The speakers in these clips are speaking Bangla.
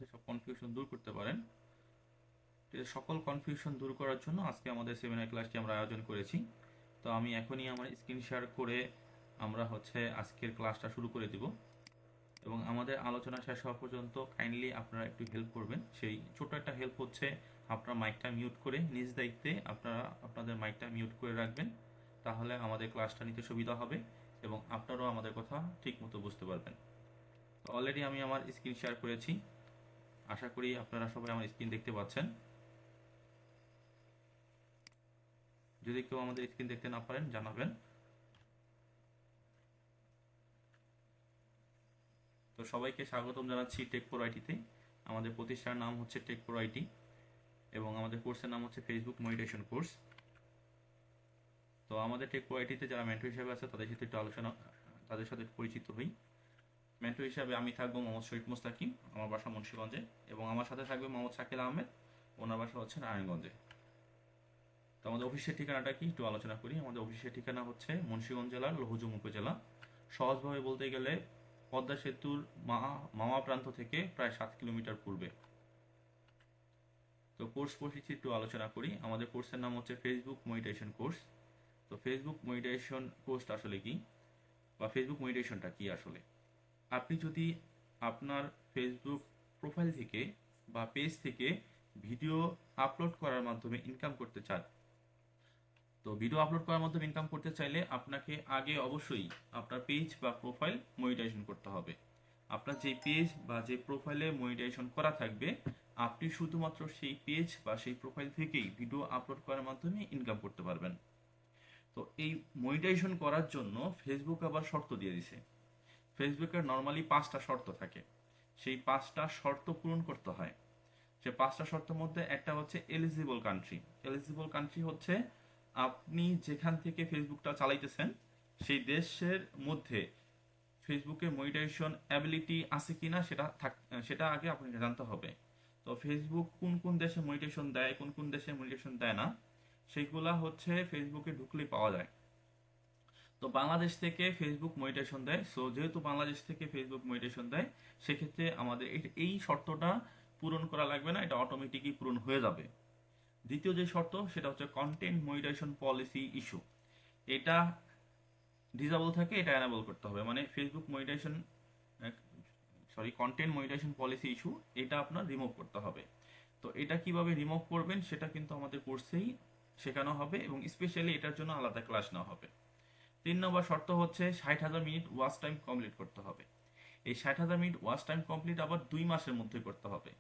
সব কনফিউশন দূর করতে পারেন। সকল কনফিউশন দূর করার জন্য আজকে আমাদের সেমিনার ক্লাসটি আমরা আয়োজন করেছি। তো আমি এখনই আমার স্ক্রিন শেয়ার করে আমরা আজকের ক্লাসটা শুরু করে দিব এবং আমাদের আলোচনা শেষ হওয়া পর্যন্ত কাইন্ডলি আপনারা একটু হেল্প করবেন। সেই ছোট একটা হেল্প হচ্ছে আপনার মাইকটা মিউট করে নিজ দায়িত্বে আপনারা আপনাদের মাইকটা মিউট করে রাখবেন। তাহলে আমাদের ক্লাসটা নিতে সুবিধা হবে এবং আপনারাও আমাদের কথা ঠিক মতো বুঝতে পারবেন। তো অলরেডি আমি আমার স্ক্রিন শেয়ার করেছি, আশা করি আপনারা সবাই আমার স্ক্রিন দেখতে পাচ্ছেন। যদি কেউ আমাদের স্ক্রিন দেখতে না পারেন জানাবেন। তো সবাইকে স্বাগতম জানাচ্ছি টেক প্রো আইটিতে। আমাদের প্রতিষ্ঠানের নাম হচ্ছে টেক প্রো আইটি এবং আমাদের কোর্সের নাম হচ্ছে ফেসবুক মনিটাইজেশন কোর্স। তো আমাদের টেক প্রো আইটিতে যারা মেন্টর হিসেবে আছে তাদের সাথে পরিচিত হই। মেন্টর হিসাবে আমি থাকবো মোহাম্মদ শরীফ মুস্তাকিম, আমার বাসা মুন্সিগঞ্জে, এবং আমার সাথে থাকবে মোহাম্মদ শাকিল আহমেদ, ওনার বাসা হচ্ছে নারায়ণগঞ্জে। তো আমাদের অফিসের ঠিকানাটা কি একটু আলোচনা করি। আমাদের অফিসের ঠিকানা হচ্ছে মুন্সিগঞ্জ জেলার লৌহজং উপজেলা। সহজভাবে বলতে গেলে পদ্মা সেতুর মামা প্রান্ত থেকে প্রায় 7 কিলোমিটার পূর্বে। তো কোর্স পরিচিতি একটু আলোচনা করি। আমাদের কোর্সের নাম হচ্ছে ফেসবুক মনিটাইজেশন কোর্স। তো ফেসবুক মনিটাইজেশন কোর্সটা আসলে কি, বা ফেসবুক মনিটাইজেশনটা কি আসলে? আপনি যদি আপনার ফেসবুক প্রোফাইল থেকে বা পেজ থেকে ভিডিও আপলোড করার মাধ্যমে ইনকাম করতে চান, তো ভিডিও আপলোড করার মাধ্যমে ইনকাম করতে চাইলে আপনাকে আগে অবশ্যই আপনার পেজ বা প্রোফাইল মনিটাইজেশন করতে হবে। আপনার যে পেজ বা যে প্রোফাইলে মনিটাইজেশন করা থাকবে, আপনি শুধুমাত্র সেই পেজ বা সেই প্রোফাইল থেকেই ভিডিও আপলোড করার মাধ্যমে ইনকাম করতে পারবেন। তো এই মনিটাইজেশন করার জন্য ফেসবুক আবার শর্ত দিয়ে দিছে। ফেসবুকের নর্মালি 5টা শর্ত থাকে, সেই 5টা শর্ত পূরণ করতে হয়। সে 5টা শর্তের মধ্যে একটা হচ্ছে এলিজিবল কান্ট্রি। এলিজিবল কান্ট্রি হচ্ছে আপনি যেখান থেকে ফেসবুকটা চালাইতেছেন সেই দেশের মধ্যে ফেসবুকে মনিটাইজেশন অ্যাবিলিটি আছে কিনা সেটা আগে আপনাকে জানতে হবে। তো ফেসবুক কোন কোন দেশে মনিটাইজেশন দেয়, কোন কোন দেশে মনিটাইজেশন দেয় না, সেগুলা হচ্ছে ফেসবুকে ঢুকলেই পাওয়া যায়। তো বাংলাদেশ থেকে ফেসবুক মনিটাইজেশন দেয়, সো যেহেতু বাংলাদেশ থেকে ফেসবুক মনিটাইজেশন দেয়, সেক্ষেত্রে আমাদের এই শর্তটা পূরণ করা লাগবে না, এটা অটোমেটিকই পূরণ হয়ে যাবে। দ্বিতীয় যে শর্ত সেটা হচ্ছে কন্টেন্ট মনিটাইজেশন পলিসি ইস্যু। এটা ডিসেবল থাকে, এটা এনাবল করতে হবে। মানে Facebook monetization content monetization policy issue, এটা আপনার রিমুভ করতে হবে। তো এটা কিভাবে রিমুভ করবেন সেটা কিন্তু আমাদের কোর্সেই শেখানো হবে এবং স্পেশালি এটার জন্য আলাদা ক্লাস নেওয়া হবে। 3 নম্বর শর্ত হচ্ছে 60,000 মিনিট ওয়াচ টাইম কমপ্লিট করতে হবে। এই 60,000 মিনিট ওয়াচ টাইম কমপ্লিট আবার 2 মাসের মধ্যে করতে হবে।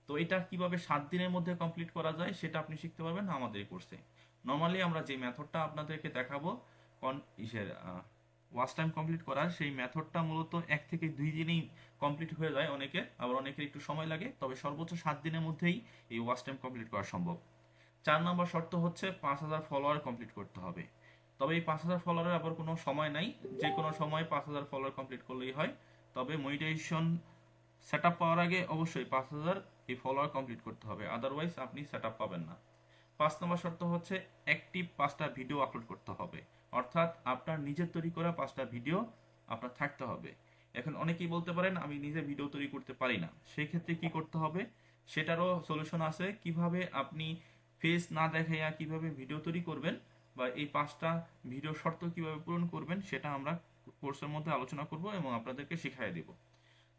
তো এটা কিভাবে 7 দিনের মধ্যে কমপ্লিট করা যায় সেটা আপনি শিখতে পারবেন আমাদের এই কোর্সে। নর্মালি আমরা যে মেথডটা আপনাদেরকে দেখাবো কন ইসের ওয়াচ টাইম কমপ্লিট করার, সেই মেথডটা মূলত 1 থেকে 2 দিনেই কমপ্লিট হয়ে যায় অনেকের, আবার অনেকের একটু সময় লাগে, তবে সর্বোচ্চ 7 দিনের মধ্যেই এই ওয়াচ টাইম কমপ্লিট করা সম্ভব। 4 নম্বর শর্ত হচ্ছে 5,000 ফলোয়ার কমপ্লিট করতে হবে। তবে এই 5,000 ফলোয়ারের আবার কোনো সময় নাই, যে কোনো সময় 5,000 ফলোয়ার কমপ্লিট করলেই হয়। তবে মনিটাইজেশন সেট আপ পাওয়ার আগে অবশ্যই 5,000 এই ফলোয়ার কমপ্লিট করতে হবে, আদারওয়াইজ আপনি সেট আপ পাবেন না। 5 নম্বর শর্ত হচ্ছে অ্যাক্টিভ 5টা ভিডিও আপলোড করতে হবে, অর্থাৎ আপনার নিজের তৈরি করা 5টা ভিডিও আপনার থাকতে হবে। এখন অনেকেই বলতে পারেন আমি নিজে ভিডিও তৈরি করতে পারি না, সেই ক্ষেত্রে কি করতে হবে সেটারও সলিউশন আছে। কিভাবে আপনি ফেস না দেখাইয়া কিভাবে ভিডিও তৈরি করবেন বা এই 5টা ভিডিও শর্ত কিভাবে পূরণ করবেন সেটা আমরা কোর্সের মধ্যে আলোচনা করব এবং আপনাদেরকে শিখিয়ে দেব।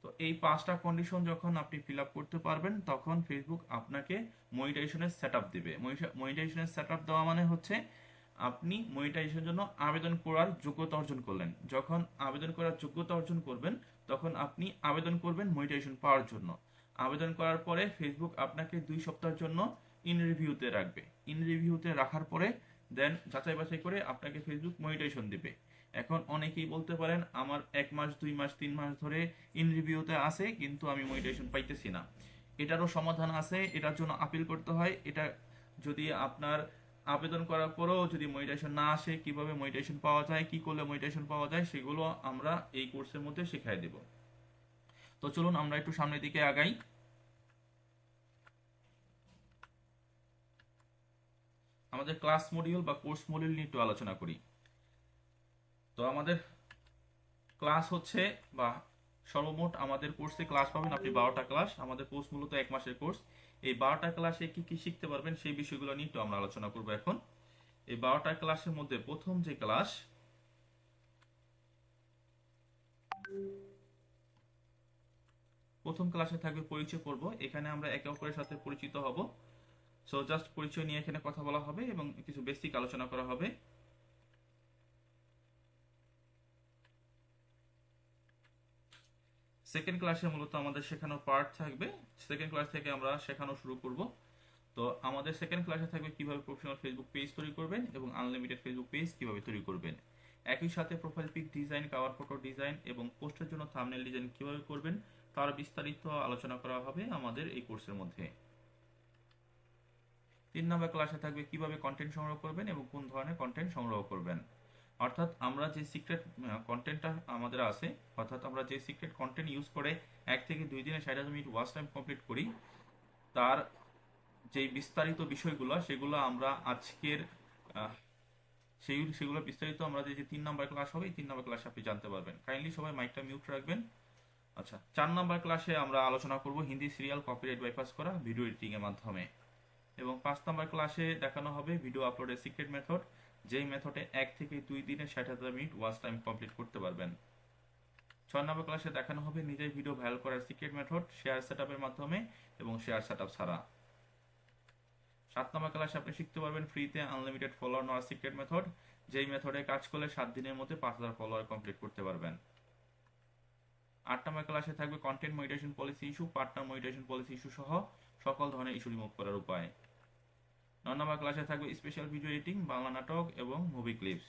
তো এই 5টা কন্ডিশন যখন আপনি ফিল আপ করতে পারবেন তখন ফেসবুক আপনাকে মনিটাইজেশনের সেট আপ দিবে। মনিটাইজেশনের সেট আপ দেওয়া মানে হচ্ছে আপনি মনিটাইজেশনের জন্য আবেদন করার যোগ্যতা অর্জন করলেন। যখন আবেদন করার যোগ্যতা অর্জন করবেন তখন আপনি আবেদন করবেন মনিটাইজেশন পাওয়ার জন্য। আবেদন করার পরে ফেসবুক আপনাকে 2 সপ্তাহের জন্য ইন রিভিউতে রাখবে। ইন রিভিউতে রাখার পরে দেন যাচাই বাছাই করে আপনাকে ফেসবুক মনিটাইজেশন দিবে। এখন অনেকেই বলতে পারেন আমার 1 মাস 2 মাস 3 মাস ধরে ইন রিভিউতে আছে কিন্তু আমি মনিটাইজেশন পাইতেছি না। এটারও সমাধান আছে, এটার জন্য আপিল করতে হয়। এটা যদি আপনার আবেদন করার পরেও যদি মনিটাইজেশন না আসে, কিভাবে মনিটাইজেশন পাওয়া যায়, কি করলে মনিটাইজেশন পাওয়া যায়, সেগুলো আমরা এই কোর্সের মধ্যে শেখাই দেব। তো চলুন আমরা একটু সামনের দিকে আগাই। আমাদের ক্লাস মডিউল বা কোর্স মডিউল নিয়ে একটু আলোচনা করি। তো আমাদের ক্লাস হচ্ছে বা সর্বমোট আমাদের কোর্সে ক্লাস পাবেন আপনি 12টা ক্লাস। আমাদের কোর্স মূলত 1 মাসের কোর্স। এই 12টা ক্লাসে কি কি শিখতে পারবেন সেই বিষয়গুলো নিয়ে একটু আমরা আলোচনা করবো এখন। এই 12টা ক্লাসের মধ্যে প্রথম ক্লাসে থাকবে পরিচয় পর্ব। এখানে আমরা একে অপরের সাথে পরিচিত হব। সো জাস্ট পরিচয় নিয়ে এখানে কথা বলা হবে এবং কিছু বেসিক আলোচনা করা হবে। সেকেন্ড ক্লাসে মূলত আমাদের শেখানোর পার্ট থাকবে। সেকেন্ড ক্লাস থেকে আমরা শেখানো শুরু করব। তো আমাদের সেকেন্ড ক্লাসে থাকবে কিভাবে প্রফেশনাল ফেসবুক পেজ তৈরি করবেন এবং আনলিমিটেড ফেসবুক পেজ কিভাবে তৈরি করবেন। একই সাথে profile pic design, cover photo design এবং পোস্টের জন্য থাম্বনেল ডিজাইন কিভাবে করবেন তার বিস্তারিত আলোচনা করা হবে আমাদের এই কোর্সের মধ্যে। 3 নম্বর ক্লাসে থাকবে কিভাবে কন্টেন্ট সংগ্রহ করবেন এবং কোন ধরনের কন্টেন্ট সংগ্রহ করবেন। অর্থাৎ আমরা যে সিক্রেট কন্টেন্টটা আমাদের আছে, অর্থাৎ আমরা যে সিক্রেট কন্টেন্ট ইউজ করে 1 থেকে 2 দিনে 60,000 মিনিট ওয়াচ টাইম কমপ্লিট করি, তার যে বিস্তারিত বিষয়গুলো সেগুলো আমরা আজকের সেগুলো বিস্তারিত আমরা যে 3 নম্বর ক্লাস হবে, এই 3 নম্বর ক্লাসে আপনি জানতে পারবেন। কাইন্ডলি সবাই মাইকটা মিউট রাখবেন। আচ্ছা, 4 নম্বর ক্লাসে আমরা আলোচনা করব হিন্দি সিরিয়াল কপিরাইট বাইপাস করা ভিডিও এডিটিং এর মাধ্যমে। এবং 5 নম্বর ক্লাসে দেখানো হবে ভিডিও আপলোডের সিক্রেট মেথড, যেই মেথডে 1 থেকে 2 দিনে 60,000 মিনিট ওয়াচ টাইম কমপ্লিট করতে পারবেন। 6 নম্বর ক্লাসে দেখানো হবে নিজের ভিডিও ভাইরাল করার সিক্রেট মেথড শেয়ার সেটআপের মাধ্যমে এবং শেয়ার সেটআপ ছাড়া। 7 নম্বর ক্লাসে আপনি শিখতে পারবেন ফ্রিতে আনলিমিটেড ফলোয়ার নেওয়ার সিক্রেট মেথড, যেই মেথডে কাজ করলে 7 দিনের মধ্যে 5,000 ফলোয়ার কমপ্লিট করতে পারবেন। 8 নম্বর ক্লাসে থাকবে content monetization policy issue, partner monetization policy issue সহ সকল ধরনের ইস্যু রিমুভ করার উপায়। 9 নম্বর ক্লাসে থাকবে স্পেশাল ভিডিও এডিটিং, বাংলা নাটক এবং মুভি ক্লিপস।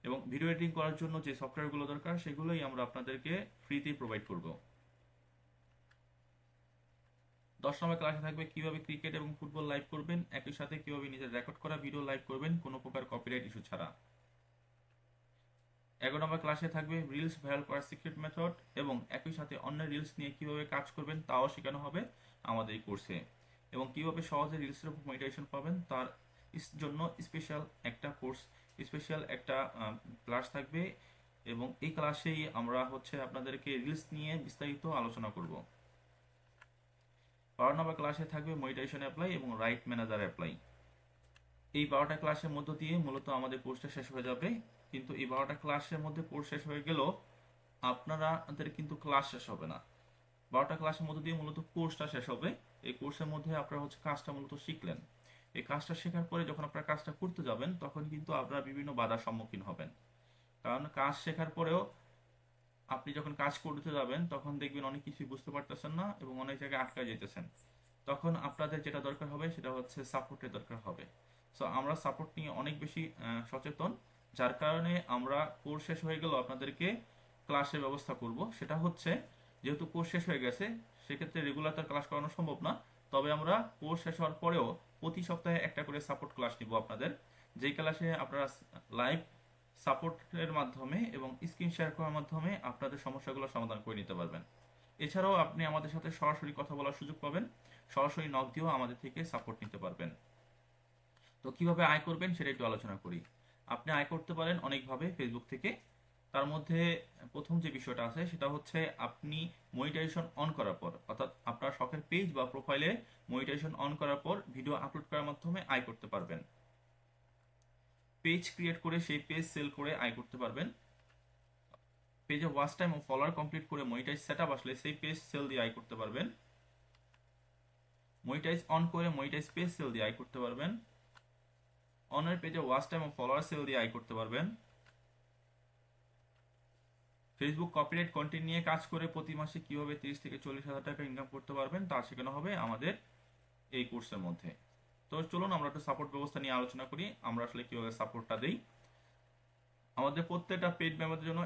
এবং ভিডিও এডিটিং করার জন্য যে সফটওয়্যারগুলো দরকার সেগুলোই আমরা আপনাদেরকে ফ্রিতেই প্রোভাইড করব। 10 নম্বর ক্লাসে থাকবে কিভাবে ক্রিকেট এবং ফুটবল লাইভ করবেন, একই সাথে কিভাবে নিজের রেকর্ড করা ভিডিও লাইভ করবেন কোনো প্রকার কপিরাইট ইস্যু ছাড়া। 11 নম্বর ক্লাসে থাকবে রিলস ভাইরাল করার সিক্রেট মেথড এবং একই সাথে অন্য রিলস নিয়ে কিভাবে কাজ করবেন তাও শেখানো হবে আমাদের এই কোর্সে। এবং কিভাবে সহজে রিলসের উপর মনিটাইজেশন পাবেন তার জন্য স্পেশাল একটা ক্লাস থাকবে। এবং এই ক্লাসেই আমরা আপনাদেরকে রিলস নিয়ে বিস্তারিত আলোচনা করব। 12 নম্বর ক্লাসে থাকবে মনিটাইজেশন অ্যাপ্লাই এবং রাইট ম্যানেজার অ্যাপ্লাই। এই 12টা ক্লাসের মধ্য দিয়ে মূলত আমাদের কোর্সটা শেষ হয়ে যাবে। কিন্তু এই 12টা ক্লাসের মধ্যে কোর্স শেষ হয়ে গেলেও আপনাদের কিন্তু ক্লাস শেষ হবে না। 12টা ক্লাসের মধ্যে দিয়ে মূলত কোর্সটা শেষ হবে। এই কোর্সের মধ্যে আপনারা কাজটা মূলত শিখলেন। এই কাজটা শেখার পরে যখন আপনারা কাজটা করতে যাবেন তখন কিন্তু আপনারা বিভিন্ন বাধার সম্মুখীন হবেন। কারণ কাজ শেখার পরেও আপনি যখন কাজ করতে যাবেন তখন দেখবেন অনেক কিছুই বুঝতে পারতেছেন না এবং অনেক জায়গায় আটকা যেতেছেন। তখন আপনাদের যেটা দরকার হবে সেটা হচ্ছে সাপোর্টের দরকার হবে। সো আমরা সাপোর্ট নিয়ে অনেক বেশি সচেতন, যার কারণে আমরা কোর্স শেষ হয়ে গেল আপনাদেরকে ক্লাসের ব্যবস্থা করব। সেটা হচ্ছে যেহেতু কোর্স শেষ হয়ে গেছে সেক্ষেত্রে রেগুলার তার ক্লাস করানো সম্ভব না, তবে আমরা কোর্স শেষ হওয়ার পরেও প্রতি সপ্তাহে একটা করে সাপোর্ট ক্লাস নিব আপনাদের, যেই ক্লাসে আপনারা লাইভ সাপোর্টের মাধ্যমে এবং স্ক্রিন শেয়ার করার মাধ্যমে আপনাদের সমস্যাগুলো সমাধান করে নিতে পারবেন। এছাড়াও আপনি আমাদের সাথে সরাসরি কথা বলার সুযোগ পাবেন, সরাসরি নক দিয়েও আমাদের থেকে সাপোর্ট নিতে পারবেন। তো কিভাবে আয় করবেন সেটা একটু আলোচনা করি। আপনি আয় করতে পারেন অনেকভাবে ফেসবুক থেকে। তার মধ্যে প্রথম যে বিষয়টা আছে সেটা হচ্ছে আপনি মনিটাইজেশন অন করার পর, অর্থাৎ আপনার শখের পেজ বা প্রোফাইলে মনিটাইজেশন অন করার পর ভিডিও আপলোড করার মাধ্যমে আয় করতে পারবেন। পেজ ক্রিয়েট করে সেই পেজ সেল করে আয় করতে পারবেন। পেজে ওয়াচ টাইম ও ফলোয়ার কমপ্লিট করে মনিটাইজ সেটআপ আসলে সেই পেজ সেল দিয়ে আয় করতে পারবেন। মনিটাইজ অন করে মনিটাইজ পেজ সেল দিয়ে আয় করতে পারবেন। অনের পেজে ওয়াচ টাইম ও ফলোয়ার সেল দিয়ে আয় করতে পারবেন। ফেসবুক কপিরাইট কন্টেন্ট নিয়ে কাজ করে প্রতি মাসে কিভাবে 30 থেকে 40 হাজার টাকা ইনকাম করতে পারবেন তা শেখানো হবে আমাদের এই কোর্সের মধ্যে। তো চলুন আমরা একটু সাপোর্ট ব্যবস্থা নিয়ে আলোচনা করি, আমরা আসলে কিভাবে সাপোর্টটা দেই। আমাদের প্রত্যেকটা পেড মেম্বারদের জন্য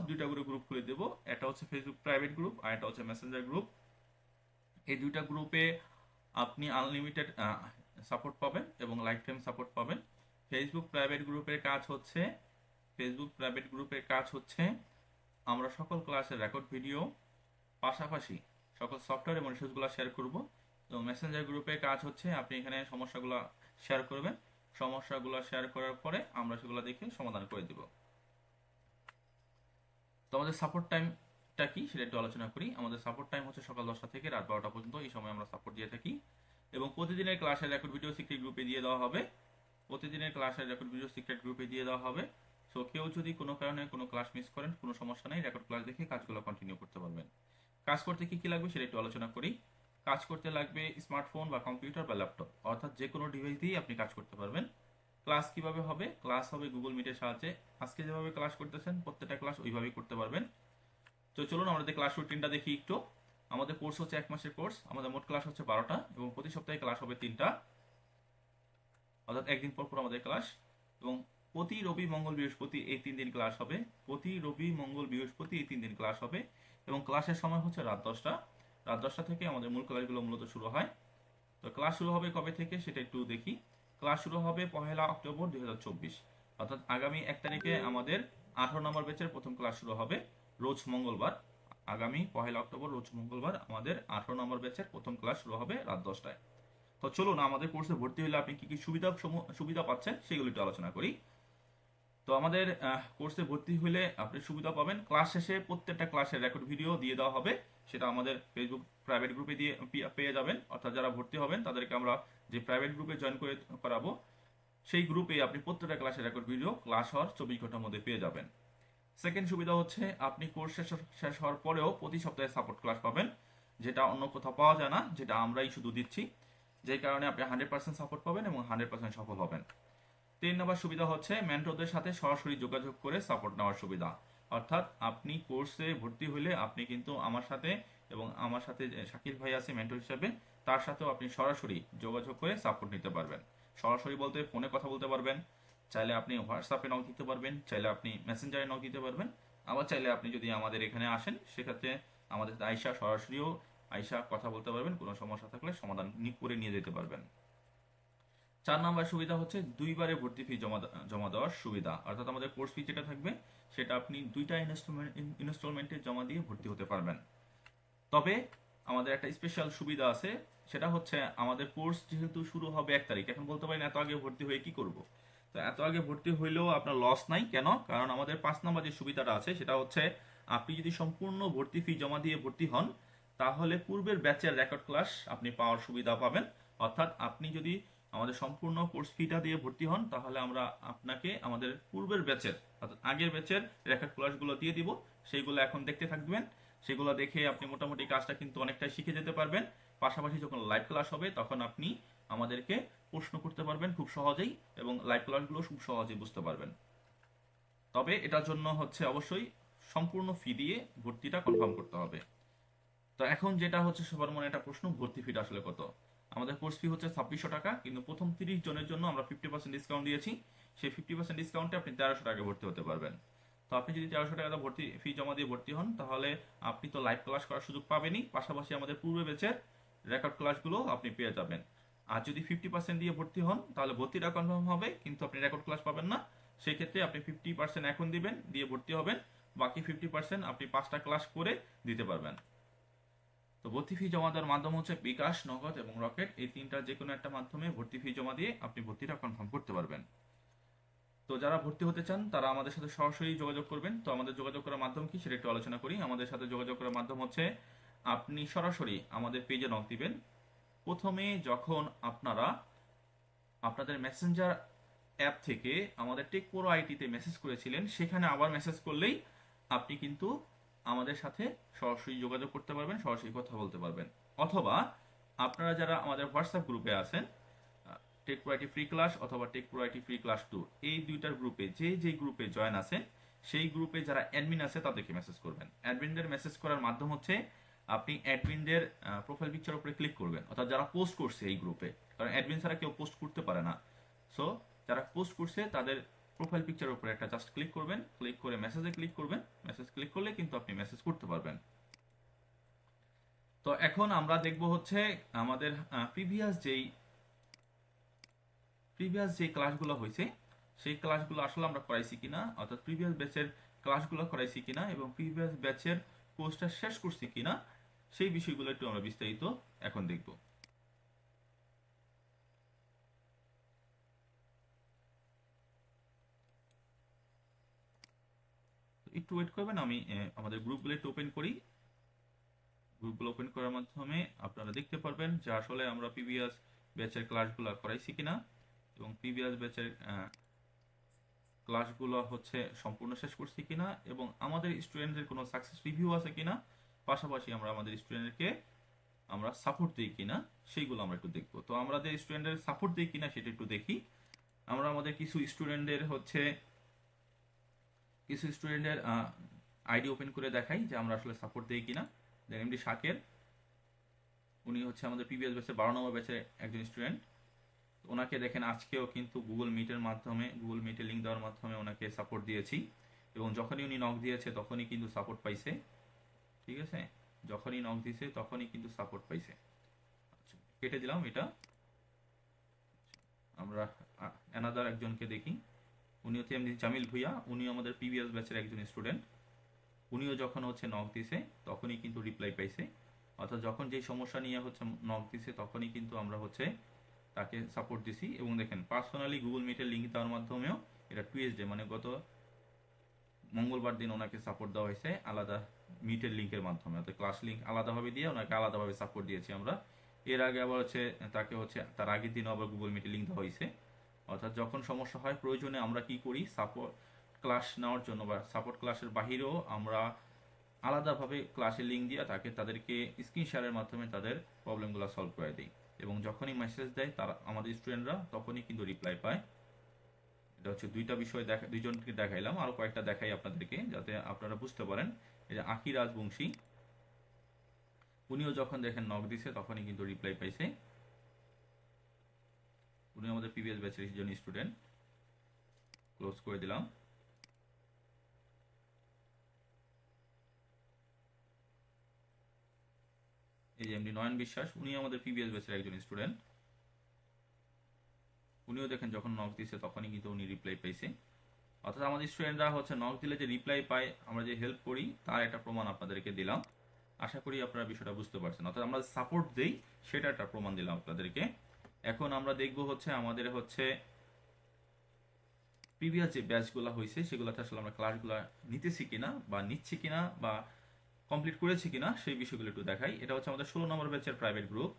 2টা করে গ্রুপ খুলে দেব। একটা হচ্ছে ফেসবুক প্রাইভেট গ্রুপ আর একটা হচ্ছে মেসেঞ্জার গ্রুপ। এই 2টা গ্রুপে আপনি আনলিমিটেড সাপোর্ট পাবেন এবং লাইফ টাইম সাপোর্ট পাবেন। ফেসবুক প্রাইভেট গ্রুপের কাজ হচ্ছে আমরা সকল ক্লাসের রেকর্ড ভিডিও পাশাপাশি সকল সফটওয়্যার এবং রিসোর্সগুলো শেয়ার করব। তো মেসেঞ্জার গ্রুপের কাজ হচ্ছে আপনি এখানে সমস্যাগুলো শেয়ার করবেন, সমস্যাগুলো শেয়ার করার পরে আমরা সেগুলো দেখে সমাধান করে দেব। তো আমাদের সাপোর্ট টাইম সাপোর্টটা কি সেটা একটু আলোচনা করি। আমাদের সাপোর্ট টাইম হচ্ছে সকাল 10টা থেকে রাত 12টা পর্যন্ত, এই সময় আমরা সাপোর্ট দিয়ে থাকি। এবং প্রতিদিনের ক্লাসের রেকর্ড ভিডিও সিক্রেট গ্রুপে দিয়ে দেওয়া হবে। প্রতিদিনের ক্লাসের রেকর্ড ভিডিও সিক্রেট গ্রুপে দিয়ে দেওয়া হবে। সো কেউ যদি কোনো কারণে কোনো ক্লাস মিস করেন, কোনো সমস্যা নেই, রেকর্ড ক্লাস দেখে কাজগুলো কন্টিনিউ করতে পারবেন। কাজ করতে কি কি লাগবে সেটা একটু আলোচনা করি। কাজ করতে লাগবে স্মার্টফোন বা কম্পিউটার বা ল্যাপটপ, অর্থাৎ যে কোনো ডিভাইস দিয়েই আপনি কাজ করতে পারবেন। ক্লাস কিভাবে হবে? ক্লাস হবে গুগল মিটের সাহায্যে। আজকে যেভাবে ক্লাস করতেছেন প্রত্যেকটা ক্লাস ওইভাবেই করতে পারবেন। তো চলুন আমাদের ক্লাস রুটিনটা দেখি একটু। আমাদের কোর্স হচ্ছে 1 মাসের কোর্স। আমাদের মোট ক্লাস হচ্ছে 12টা এবং প্রতি সপ্তাহে ক্লাস হবে 3টা, অর্থাৎ একদিন পর পর আমাদের ক্লাস। এবং প্রতি রবি মঙ্গল বৃহস্পতি এই 3 দিন ক্লাস হবে। প্রতি রবি মঙ্গল বৃহস্পতি এই 3 দিন ক্লাস হবে এবং ক্লাসের সময় হচ্ছে রাত 10টা। রাত 10টা থেকে আমাদের মূল ক্লাসগুলো মূলত শুরু হয়। তো ক্লাস শুরু হবে কবে থেকে সেটা একটু দেখি। ক্লাস শুরু হবে 1 অক্টোবর 2024, অর্থাৎ আগামী 1 তারিখে আমাদের 18 নম্বর ব্যাচের প্রথম ক্লাস শুরু হবে, রোজ মঙ্গলবার। আগামী 1 অক্টোবর রোজ মঙ্গলবার আমাদের 18 নম্বর ব্যাচের প্রথম ক্লাস শুরু হবে রাত 10টায়। তো চলুন আমাদের কোর্সে ভর্তি হলে আপনি কি কি সুবিধা পাচ্ছেন সেগুলো একটু আলোচনা করি। তো আমাদের কোর্সে ভর্তি হলে আপনি সুবিধা পাবেন, ক্লাস শেষে প্রত্যেকটা ক্লাসের রেকর্ড ভিডিও দিয়ে দেওয়া হবে। সেটা আমাদের ফেসবুক প্রাইভেট গ্রুপে দিয়ে পেয়ে যাবেন, অর্থাৎ যারা ভর্তি হবেন তাদেরকে আমরা যে প্রাইভেট গ্রুপে জয়েন করে করাবো, সেই গ্রুপে আপনি প্রত্যেকটা ক্লাসের রেকর্ড ভিডিও ক্লাস হওয়ার 24 ঘন্টার মধ্যে পেয়ে যাবেন। সেকেন্ড সুবিধা হচ্ছে আপনি কোর্স শেষ হওয়ার পরেও প্রতি সপ্তাহে সাপোর্ট ক্লাস পাবেন, যেটা অন্য কোথাও পাওয়া যায় না, যেটা আমরাই শুধু দিচ্ছি। যে কারণে আপনি 100% সাপোর্ট পাবেন এবং 100% সফল হবেন। 3 নম্বর সুবিধা হচ্ছে মেন্টরদের সাথে সরাসরি যোগাযোগ করে সাপোর্ট নেওয়ার সুবিধা, অর্থাৎ আপনি কোর্সে ভর্তি হলে আপনি কিন্তু আমার সাথে এবং আমার সাথে যে শাকিল ভাই আছে মেন্টর হিসেবে, তার সাথেও আপনি সরাসরি যোগাযোগ করে সাপোর্ট নিতে পারবেন। সরাসরি বলতে ফোনে কথা বলতে পারবেন, চাইলে আপনি হোয়াটসঅ্যাপে নক দিতে পারবেন, চাইলে আপনি মেসেঞ্জারে নক দিতে পারবেন, আবার চাইলে আপনি যদি আমাদের এখানে আসেন সেক্ষেত্রে আমাদের আয়শা সরাসরিও আয়শা কথা বলতে পারবেন, কোনো সমস্যা থাকলে সমাধান করে নিয়ে যেতে পারবেন। 4 নম্বর সুবিধা হচ্ছে 2বারে ভর্তি ফি জমা দেওয়ার সুবিধা, অর্থাৎ আমাদের কোর্স ফি যেটা থাকবে সেটা আপনি 2টা ইনস্টলমেন্টে জমা দিয়ে ভর্তি হতে পারবেন। তবে আমাদের একটা স্পেশাল সুবিধা আছে, সেটা হচ্ছে আমাদের কোর্স যেহেতু শুরু হবে 1 তারিখ, এখন বলতে পারেন এত আগে ভর্তি হয়ে কি করব। তো এত আগে ভর্তি হইলেও আপনার লস নাই, কেন? কারণ আমাদের 5 নম্বর যে সুবিধাটা আছে সেটা হচ্ছে আপনি যদি সম্পূর্ণ ভর্তি ফি জমা দিয়ে ভর্তি হন, তাহলে পূর্বের ব্যাচের রেকর্ড ক্লাস আপনি পাওয়ার সুবিধা পাবেন। অর্থাৎ আপনি যদি আমাদের সম্পূর্ণ কোর্স ফিটা দিয়ে ভর্তি হন, তাহলে আমরা আপনাকে আমাদের পূর্বের ব্যাচের অর্থাৎ আগের ব্যাচের রেকর্ড ক্লাসগুলো দিয়ে দিব। সেইগুলো এখন দেখতে থাকবেন, সেগুলো দেখে আপনি মোটামুটি কাজটা কিন্তু অনেকটাই শিখে যেতে পারবেন। পাশাপাশি যখন লাইভ ক্লাস হবে তখন আপনি আমাদেরকে প্রশ্ন করতে পারবেন খুব সহজেই এবং লাইভ ক্লাসগুলো খুব সহজেই বুঝতে পারবেন। তবে এটার জন্য হচ্ছে অবশ্যই সম্পূর্ণ ফি দিয়ে ভর্তিটা কনফার্ম করতে হবে। তো এখন যেটা হচ্ছে সবার মনে একটা প্রশ্ন, ভর্তি ফিটা আসলে কত? আমাদের কোর্স ফি হচ্ছে 2600 টাকা, কিন্তু প্রথম 30 জনের জন্য আমরা 50% ডিসকাউন্ট দিয়েছি। সেই 50% ডিসকাউন্টে আপনি 1300 টাকা ভর্তি হতে পারবেন। তো আপনি যদি 1300 টাকা ভর্তি ফি জমা দিয়ে ভর্তি হন, তাহলে আপনি তো লাইভ ক্লাস করার সুযোগ পাবেনই, পাশাপাশি আমাদের পূর্বে ব্যাচের রেকর্ড ক্লাসগুলো আপনি পেয়ে যাবেন। আর যদি 50% দিয়ে ভর্তি হন তাহলে ভর্তিটা কনফার্ম হবে কিন্তু আপনি রেকর্ড ক্লাস পাবেন না। সেই ক্ষেত্রে আপনি 50% এখন দিবেন, দিয়ে ভর্তি হবেন, বাকি 50% আপনি 5টা ক্লাস করে দিতে পারবেন। তো ভর্তি ফি জমা দেওয়ার মাধ্যম হচ্ছে বিকাশ, নগদ এবং রকেট, এই 3টার যে কোনো একটা মাধ্যমে ভর্তি ফি জমা দিয়ে আপনি ভর্তিটা কনফার্ম করতে পারবেন। তো যারা ভর্তি হতে চান তারা আমাদের সাথে সরাসরি যোগাযোগ করবেন। তো আমাদের যোগাযোগ করার মাধ্যম কি সেটা একটু আলোচনা করি। আমাদের সাথে যোগাযোগ করার মাধ্যম হচ্ছে আপনি সরাসরি আমাদের পেজে নক দিবেন। প্রথমে যখন আপনারা আপনাদের মেসেঞ্জার অ্যাপ থেকে আমাদের টেক প্রো আইটিতে মেসেজ করেছিলেন, সেখানে আবার মেসেজ করলেই আপনি কিন্তু আমাদের সাথে সরাসরি যোগাযোগ করতে পারবেন, সরাসরি কথা বলতে পারবেন। অথবা আপনারা যারা আমাদের হোয়াটসঅ্যাপ গ্রুপে আছেন, tech pro IT free class অথবা tech pro IT free class 2, এই দুইটার গ্রুপে যে গ্রুপে জয়েন আছেন, সেই গ্রুপে যারা অ্যাডমিন আছে তাদেরকে মেসেজ করবেন। অ্যাডমিনদের মেসেজ করার মাধ্যম হচ্ছে আপনি অ্যাডমিনদের প্রোফাইল পিকচার উপরে ক্লিক করবেন, অর্থাৎ যারা পোস্ট করছে এই গ্রুপে, কারণ অ্যাডমিন ছাড়া কেউ পোস্ট করতে পারে না। সো যারা পোস্ট করছে তাদের প্রোফাইল পিকচার উপরে একটা জাস্ট ক্লিক করবেন, ক্লিক করে মেসেজে ক্লিক করবেন, মেসেজ ক্লিক করলে কিন্তু আপনি মেসেজ করতে পারবেন। তো এখন আমরা দেখব হচ্ছে আমাদের প্রিভিয়াস যে ক্লাসগুলো হয়েছে সেই ক্লাসগুলো আসলে আমরা করাইছি কিনা, অর্থাৎ প্রিভিয়াস ব্যাচের ক্লাসগুলো করাইছি কিনা এবং প্রিভিয়াস ব্যাচের কোর্সটা শেষ করছি কিনা, সেই বিষয়গুলো একটু আমরা বিস্তারিত এখন দেখব। একটু ওয়েট করবেন, আমি আমাদের গ্রুপগুলো একটু ওপেন করি। গ্রুপগুলো ওপেন করার মাধ্যমে আপনারা দেখতে পারবেন যে আসলে আমরা প্রিভিয়াস ব্যাচের ক্লাসগুলো করাইছি কিনা, এবং প্রিভিয়াস ব্যাচের ক্লাসগুলো হচ্ছে সম্পূর্ণ শেষ করছি কিনা, এবং আমাদের স্টুডেন্টদের কোনো সাকসেস রিভিউ আছে কিনা, পাশাপাশি আমরা আমাদের স্টুডেন্টকে আমরা সাপোর্ট দিই কিনা, সেইগুলো আমরা একটু দেখবো। তো আমরা যে স্টুডেন্টের সাপোর্ট দিই কিনা সেটা একটু দেখি। আমরা আমাদের কিছু স্টুডেন্টের আইডি ওপেন করে দেখাই যে আমরা আসলে সাপোর্ট দিই কিনা। দেন এমডি শাকের, উনি হচ্ছে আমাদের প্রিভিয়াস ব্যাচের 12 নম্বর ব্যাচের একজন স্টুডেন্ট। ওনাকে দেখেন আজকেও কিন্তু গুগল মিটের মাধ্যমে, গুগল মিটে লিঙ্ক দেওয়ার মাধ্যমে ওনাকে সাপোর্ট দিয়েছি, এবং যখনই উনি নক দিয়েছে তখনই কিন্তু সাপোর্ট পাইছে। ঠিক আছে, যখনই নক দিয়েছে তখনই কিন্তু সাপোর্ট পাইছে। আচ্ছা, কেটে দিলাম এটা। আমরা অ্যানাদার একজনকে দেখি, উনি হচ্ছে এমনি জামিল ভুইয়া, উনি আমাদের প্রিভিয়াস ব্যাচের একজন স্টুডেন্ট। উনিও যখন হচ্ছে নক দিছে তখনই কিন্তু রিপ্লাই পাইছে, অর্থাৎ যখন যেই সমস্যা নিয়ে হচ্ছে নক দিছে তখনই কিন্তু আমরা হচ্ছে তাকে সাপোর্ট দিছি। এবং দেখেন পার্সোনালি গুগল মিটের লিঙ্ক দেওয়ার মাধ্যমেও, এটা টুয়েসডে মানে গত মঙ্গলবার দিন ওনাকে সাপোর্ট দেওয়া হয়েছে আলাদা মিটের লিঙ্কের মাধ্যমে, অর্থাৎ ক্লাস লিঙ্ক আলাদাভাবে দিয়ে ওনাকে আলাদাভাবে সাপোর্ট দিয়েছি আমরা। এর আগে আবার হচ্ছে তাকে হচ্ছে তার আগের দিন আবার গুগল মিটে লিঙ্ক দেওয়া হয়েছে। অর্থাৎ যখন সমস্যা হয় প্রয়োজনে আমরা কি করি, সাপোর্ট ক্লাস নেওয়ার জন্য বা সাপোর্ট ক্লাসের বাহিরেও আমরা আলাদাভাবে ক্লাসের লিঙ্ক দিয়ে তাদেরকে স্ক্রিন শেয়ারের মাধ্যমে তাদের প্রবলেমগুলো সলভ করে দিই, এবং যখনই মেসেজ দেয় তারা আমাদের স্টুডেন্টরা তখনই কিন্তু রিপ্লাই পায়। এটা হচ্ছে দুইটা বিষয় দুইজনকে দেখাইলাম, আরো কয়েকটা দেখাই আপনাদেরকে যাতে আপনারা বুঝতে পারেন। এই যে আকি রাজবংশী, উনিও যখন দেখেন নক দিছে তখনই কিন্তু রিপ্লাই পাইছে। উনি আমাদের প্রিভিয়াস ব্যাচের একজন স্টুডেন্ট। ক্লোজ করে দিলাম। এই যে এমডি নয়ন বিশ্বাস, উনি আমাদের প্রিভিয়াস ব্যাচের একজন স্টুডেন্ট। উনিও দেখেন যখন নক দিছে তখনই কিন্তু উনি রিপ্লাই পাইছে। অর্থাৎ আমাদের স্টুডেন্টরা হচ্ছে নক দিলে যে রিপ্লাই পায়, আমরা যে হেল্প করি তার একটা প্রমাণ আপনাদেরকে দিলাম। আশা করি আপনারা বিষয়টা বুঝতে পারছেন। অর্থাৎ আমরা সাপোর্ট দেই সেটা একটা প্রমাণ দিলাম আপনাদেরকে। এখন আমরা দেখব হচ্ছে আমাদের হচ্ছে প্রিভিয়াস যে ব্যাচগুলো হয়েছে সেগুলোতে আসলে আমরা ক্লাসগুলো নিতেছি কিনা বা নিচ্ছি কিনা বা কমপ্লিট করেছি কিনা সেই বিষয়গুলো একটু দেখাই। এটা হচ্ছে আমাদের 16 নম্বর ব্যাচের প্রাইভেট গ্রুপ।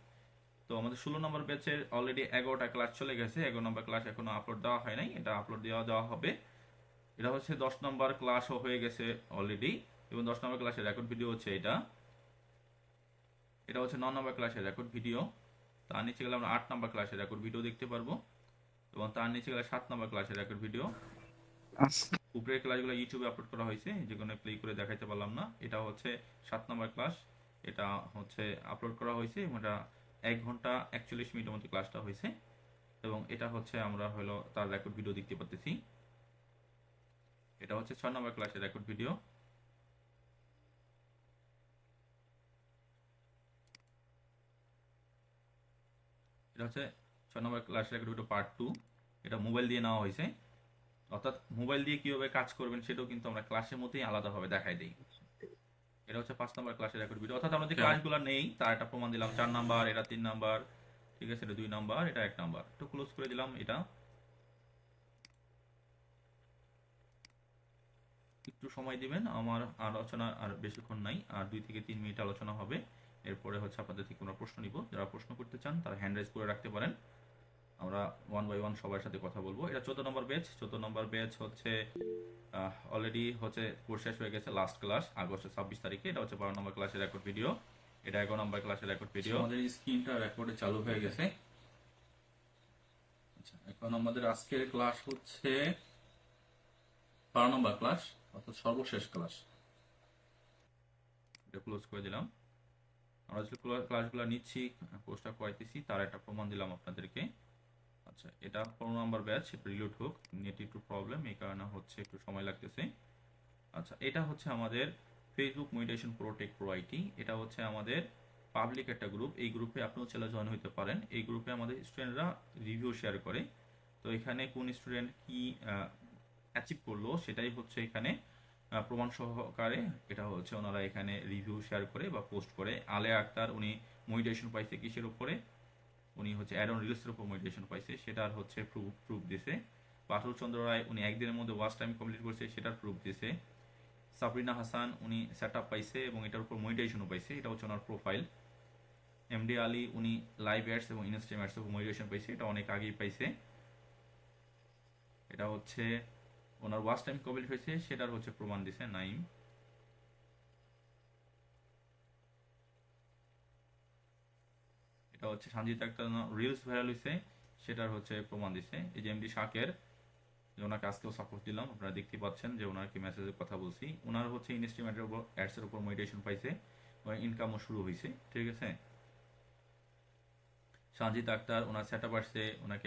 তো আমাদের 16 নম্বর ব্যাচের অলরেডি 11টা ক্লাস চলে গেছে, 11 নম্বর ক্লাস এখনো আপলোড দেওয়া হয় নাই, এটা আপলোড দেওয়া হবে। এটা হচ্ছে 10 নম্বর ক্লাসও হয়ে গেছে অলরেডি, এবং 10 নম্বর ক্লাসের রেকর্ড ভিডিও হচ্ছে এটা। এটা হচ্ছে 9 নম্বর ক্লাসের রেকর্ড ভিডিও। তার নিচে গেলে আমরা 8 নম্বর ক্লাসের রেকর্ড ভিডিও দেখতে পারবো, এবং তার নিচে গেলে 7 নম্বর ক্লাসের রেকর্ড ভিডিও। উপরের ক্লাসগুলো ইউটিউবে আপলোড করা হয়েছে, যেগুলো প্লে করে দেখাইতে পারলাম না। এটা হচ্ছে 7 নম্বর ক্লাস, এটা হচ্ছে আপলোড করা হয়েছে, এবং এটা 1 ঘন্টা 41 মিনিটের মধ্যে ক্লাসটা হয়েছে, এবং এটা হচ্ছে আমরা হলো তার রেকর্ড ভিডিও দেখতে পাচ্ছি। এটা হচ্ছে 6 নম্বর ক্লাসের রেকর্ড ভিডিও। এটা হচ্ছে 6 নম্বর ক্লাসের রেকর্ড ভিডিও পার্ট 2। এটা মোবাইল দিয়ে নেওয়া হয়েছে, অর্থাৎ মোবাইল দিয়ে কিভাবে কাজ করবেন সেটাও কিন্তু আমরা ক্লাসের মধ্যেই আলাদাভাবে দেখাই দিই। এটা হচ্ছে 5 নম্বর ক্লাসের রেকর্ড ভিডিও, অর্থাৎ আমরা যে ক্লাসগুলো নেই তার একটা প্রমাণ দিলাম। 4 নাম্বার, এটা 3 নাম্বার, ঠিক আছে, এটা 2 নাম্বার, এটা 1 নাম্বার। একটু ক্লোজ করে দিলাম। এটা একটু সময় দিবেন, আমার আলোচনা আর বেশিক্ষণ নাই, আর 2 থেকে 3 মিনিট আলোচনা হবে। এরপরে হচ্ছে আপনাদের থেকে কোনো প্রশ্ন নিব, যারা প্রশ্ন করতে চান তারা হ্যান্ড রাইজ করে রাখতে পারেন, আমরা 1 বাই 1 সবার সাথে কথা বলবো। এটা 14 নম্বর ব্যাচ। 14 নম্বর ব্যাচ হচ্ছে অলরেডি হচ্ছে কোর্স শেষ হয়ে গেছে, লাস্ট ক্লাস আগস্টের 26 তারিখে। এটা হচ্ছে 12 নম্বর ক্লাসের রেকর্ড ভিডিও, এটা 11 নম্বর ক্লাসের রেকর্ড ভিডিও। আমাদের স্ক্রিনটা রেকর্ডে চালু হয়ে গেছে। আচ্ছা, এখন আমাদের আজকের ক্লাস হচ্ছে 12 নম্বর ক্লাস, অর্থাৎ সর্বশেষ ক্লাস। এটা ক্লোজ করে দিলাম। আমরা যে ক্লাসগুলো নিচ্ছি, কোর্সটা করাইতেছি, তার একটা প্রমাণ দিলাম আপনাদেরকে। আচ্ছা, এটা 15 নম্বর ব্যাচ, রিলোড হোক, নেট একটু প্রবলেম, এই কারণে হচ্ছে একটু সময় লাগতেছে। আচ্ছা, এটা হচ্ছে আমাদের Facebook meditation pro take pro IT. এটা হচ্ছে আমাদের পাবলিক একটা গ্রুপ, এই গ্রুপে আপনিও চাইলে জয়েন হতে পারেন। এই গ্রুপে আমাদের স্টুডেন্টরা রিভিউ শেয়ার করে, তো এখানে কোন স্টুডেন্ট কি অ্যাচিভ করলো সেটাই হচ্ছে এখানে প্রমাণ সহকারে এটা হচ্ছে ওনারা এখানে রিভিউ শেয়ার করে বা পোস্ট করে। আলেয়া আক্তার, উনি মেডিটেশন পাইছে কিসের উপরে, উনি হচ্ছে অ্যারন রিলসের উপর মেডিটেশন পাইছে, সেটার হচ্ছে প্রুফ দিছে। পাঠক চন্দ্র রায়, উনি একদিনের মধ্যে ওয়াচ টাইম কমপ্লিট করছে, সেটার প্রুফ দিছে। সাবরিনা হাসান উনি সেট আপ পাইছে এবং এটার উপর মনিটাইজেশনও পাইছে, এটা হচ্ছে ওনার প্রোফাইল। এমডি আলী উনি লাইভ অ্যাডস এবং ইনস্ট্রিম অ্যাডস উপর মনিটাইজেশন পাইছে, এটা অনেক আগেই পাইছে। এটা হচ্ছে ওনার ওয়াচ টাইম কমপ্লিট হয়েছে, সেটার হচ্ছে প্রমাণ দিছে নাইম। এটা হচ্ছে সঞ্জিত একটা রিলস ভাইরাল হয়েছে, সেটার হচ্ছে প্রমাণ দিছে। এই যে এমডি শাকের, যে ওনাকে আজকেও সাপোর্ট দিলাম, আপনারা দেখতে পাচ্ছেন যে ওনাকে মেসেজের কথা বলছি। ওনার হচ্ছে ইনস্ট্রিমেন্টের উপর অ্যাডসের উপর মনিটাইজেশন পাইছে, ইনকামও শুরু হয়েছে, ঠিক আছে। সঞ্জিত আক্তার ওনার সেট আপ আসছে, ওনাকে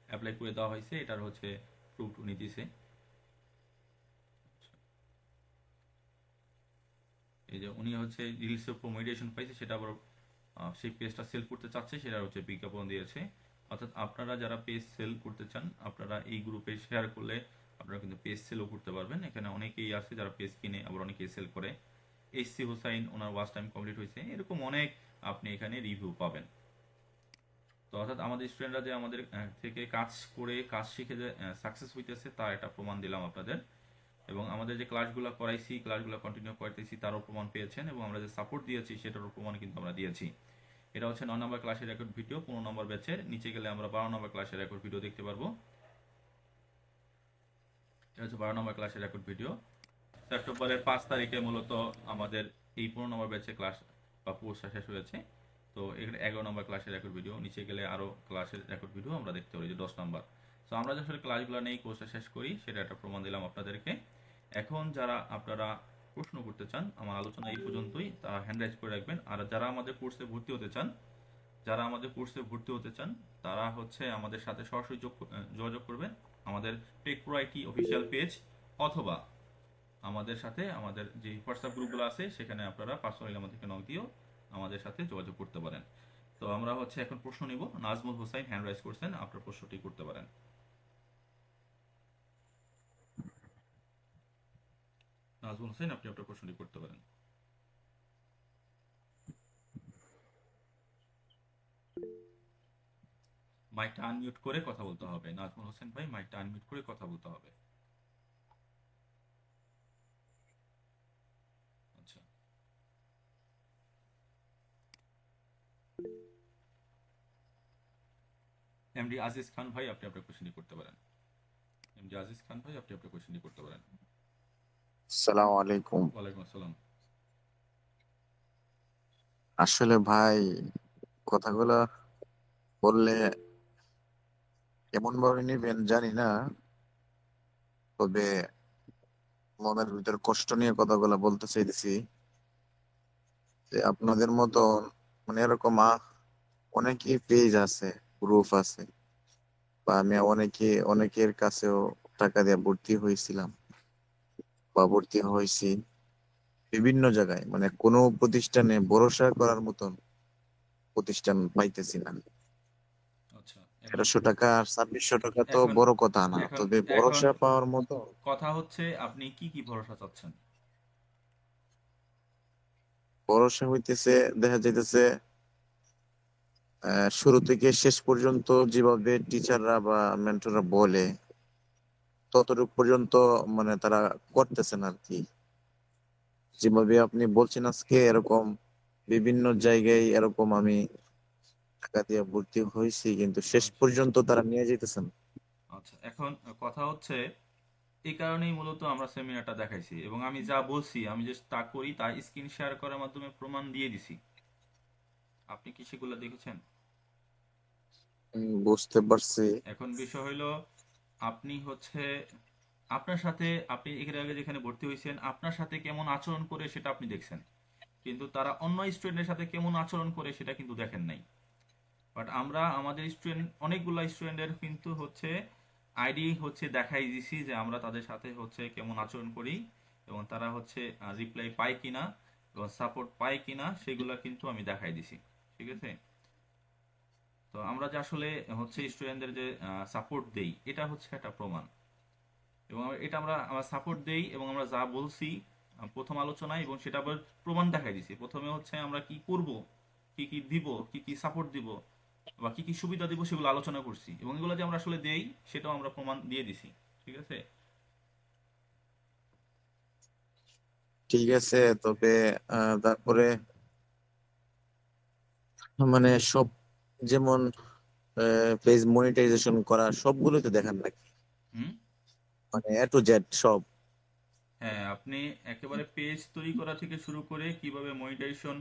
অ্যাপ্লাই করে দেওয়া হয়েছে, এটার হচ্ছে প্রুফ উনি দিছে। এই যে উনি হচ্ছে রিলসের উপর মনিটাইজেশন পাইছে, সেটা আবার সেই পেজটা সেল করতে চাচ্ছে, সেটা হচ্ছে বিজ্ঞাপন দিয়েছে। অর্থাৎ আপনারা যারা পেজ সেল করতে চান, আপনারা এই গ্রুপে শেয়ার করলে আপনারা কিন্তু পেজ সেলও করতে পারবেন। এখানে অনেকেই আছে যারা পেজ কিনে আবার অনেকেই সেল করে। এইচসি হোসাইন ওনার ওয়াচ টাইম কমপ্লিট হয়েছে, এরকম অনেক আপনি এখানে রিভিউ পাবেন। তো অর্থাৎ আমাদের স্টুডেন্টরা যে আমাদের থেকে কাজ করে কাজ শিখে যে সাকসেস হইতেছে, তার একটা প্রমাণ দিলাম আপনাদের। এবং আমাদের যে ক্লাসগুলো করাইছি, ক্লাসগুলো কন্টিনিউ করতেছি, তারও প্রমাণ পেয়েছেন। এবং আমরা যে সাপোর্ট দিয়েছি সেটারও প্রমাণ কিন্তু আমরা দিয়েছি। এটা হচ্ছে 9 নম্বর ক্লাসের রেকর্ড ভিডিও, 15 নম্বর ব্যাচের। নিচে গেলে আমরা 12 নম্বর ক্লাসের রেকর্ড ভিডিও দেখতে পারবো। এটা হচ্ছে 12 নম্বর ক্লাসের রেকর্ড ভিডিও। সেপ্টেম্বরের 5 তারিখে মূলত আমাদের এই 15 নম্বর ব্যাচে ক্লাস বা কোর্সটা শেষ হয়েছে। তো এখানে 11 নম্বর ক্লাসের রেকর্ড ভিডিও, নিচে গেলে আরও ক্লাসের রেকর্ড ভিডিও আমরা দেখতে পারি, যে 10 নম্বর। তো আমরা যে আসলে ক্লাসগুলো নেই, কোর্সটা শেষ করি, সেটা একটা প্রমাণ দিলাম আপনাদেরকে। এখন যারা আপনারা প্রশ্ন করতে চান, আমার আলোচনা এই পর্যন্তই, তারা হ্যান্ড রাইজ করে রাখবেন। আর যারা আমাদের কোর্সে ভর্তি হতে চান, তারা হচ্ছে আমাদের সাথে সরাসরি যোগাযোগ করবেন আমাদের take pro IT official page, অথবা আমাদের সাথে আমাদের যে হোয়াটসঅ্যাপ গ্রুপগুলো আছে সেখানে আপনারা পার্সোনালি আমাদেরকে নক দিয়েও আমাদের সাথে যোগাযোগ করতে পারেন। তো আমরা হচ্ছে এখন প্রশ্ন নিব। নাজমুল হোসাইন হ্যান্ড রাইজ করছেন, আপনার প্রশ্নটি করতে পারেন। নাজমুল হোসেন, আপনি আপনার প্রশ্নটি করতে পারেন। মাইকটা আনমিউট করে কথা বলতে হবে। নাজমুল হোসেন ভাই, মাইকটা আনমিউট করে কথা বলতে হবে। আচ্ছা, এমডি আজিজ খান ভাই, আপনি আপনার কোশ্চেনটি করতে পারেন। এমডি আজিজ খান ভাই, আপনি আপনার কোশ্চেনটি করতে পারেন। আসসালামু আলাইকুম। ওয়ালাইকুম আসসালাম। আসলে ভাই, কথাগুলা বললে কেমন ভাবে নিবেন জানি না, তবে মনের ভিতর কষ্ট নিয়ে কথাগুলা বলতে চাইতেছি যে আপনাদের মতো মানে এরকম অনেকই পেজ আছে, গ্রুপ আছে, বা আমি অনেকের কাছেও টাকা দিয়ে ভর্তি হয়েছিলাম বা ভর্তি হয়েছি বিভিন্ন জায়গায়, মানে কোনো প্রতিষ্ঠানে ভরসা করার মতন প্রতিষ্ঠান পাইতেছি না। আচ্ছা, এখন 1300 টাকা আর 2600 টাকা তো এখন বড় কথা না, এখন তবে এখন ভরসা পাওয়ার মতো। কথা হচ্ছে আপনি কি কি ভরসা চাচ্ছেন? ভরসা হইতেছে, দেখা যাইতেছে শুরু থেকে শেষ পর্যন্ত যেভাবে টিচাররা বা মেন্টররা বলে ততটুকু পর্যন্ত মানে তারা করতেছেন আর কি। যেভাবে আপনি বলছেন আজকে, এরকম বিভিন্ন জায়গায় এরকম আমি টাকা দিয়ে ভর্তি হয়েছি, কিন্তু শেষ আচ্ছা, পর্যন্ত তারা নিয়ে যেতেছেন। আচ্ছা, এখন কথা হচ্ছে এই কারণেই মূলত আমরা সেমিনারটা দেখাইছি, এবং আমি যা বলছি, আমি যে তা করি তা স্ক্রিন শেয়ার করার মাধ্যমে প্রমাণ দিয়ে দিছি। আপনি কি সেগুলো দেখেছেন? বুঝতে পারছি। এখন বিষয় হইলো, আপনি হচ্ছে আপনার সাথে, আপনি এর আগে যেখানে ভর্তি হয়েছেন আপনার সাথে কেমন আচরণ করে সেটা আপনি দেখছেন, কিন্তু তারা অন্য স্টুডেন্টের সাথে কেমন আচরণ করে সেটা কিন্তু দেখেন নাই। বাট আমরা আমাদের স্টুডেন্ট, অনেকগুলো স্টুডেন্টের কিন্তু হচ্ছে আইডি হচ্ছে দেখাই দিছি যে আমরা তাদের সাথে হচ্ছে কেমন আচরণ করি, এবং তারা হচ্ছে রিপ্লাই পায় কিনা এবং সাপোর্ট পায় কিনা, সেগুলো কিন্তু আমি দেখাই দিছি, ঠিক আছে। তো আমরা যে আসলে হচ্ছে স্টুডেন্টদের যে সাপোর্ট দেই, এটা হচ্ছে একটা প্রমাণ। এবং এটা আমরা সাপোর্ট দেই এবং আমরা যা বলছি প্রথম আলোচনায়, এবং সেটা আবার প্রমাণ দেখাই দিছি। প্রথমে হচ্ছে আমরা কি করব, কি কি দিব, কি কি সাপোর্ট দিব বা কি কি সুবিধা দিব, সেগুলো আলোচনা করছি, এবং এগুলো যে আমরা আসলে দেই সেটাও আমরা প্রমাণ দিয়ে দিছি, ঠিক আছে। ঠিক আছে, তবে তারপরে মানে সব, যেমন পেজ মনিটাইজেশন করা সবগুলোই তো দেখান নাকি, হুম। মানে এ টু জেড সব? হ্যাঁ, আপনি একেবারে পেজ তৈরি করা থেকে শুরু করে কিভাবে মনিটাইজেশন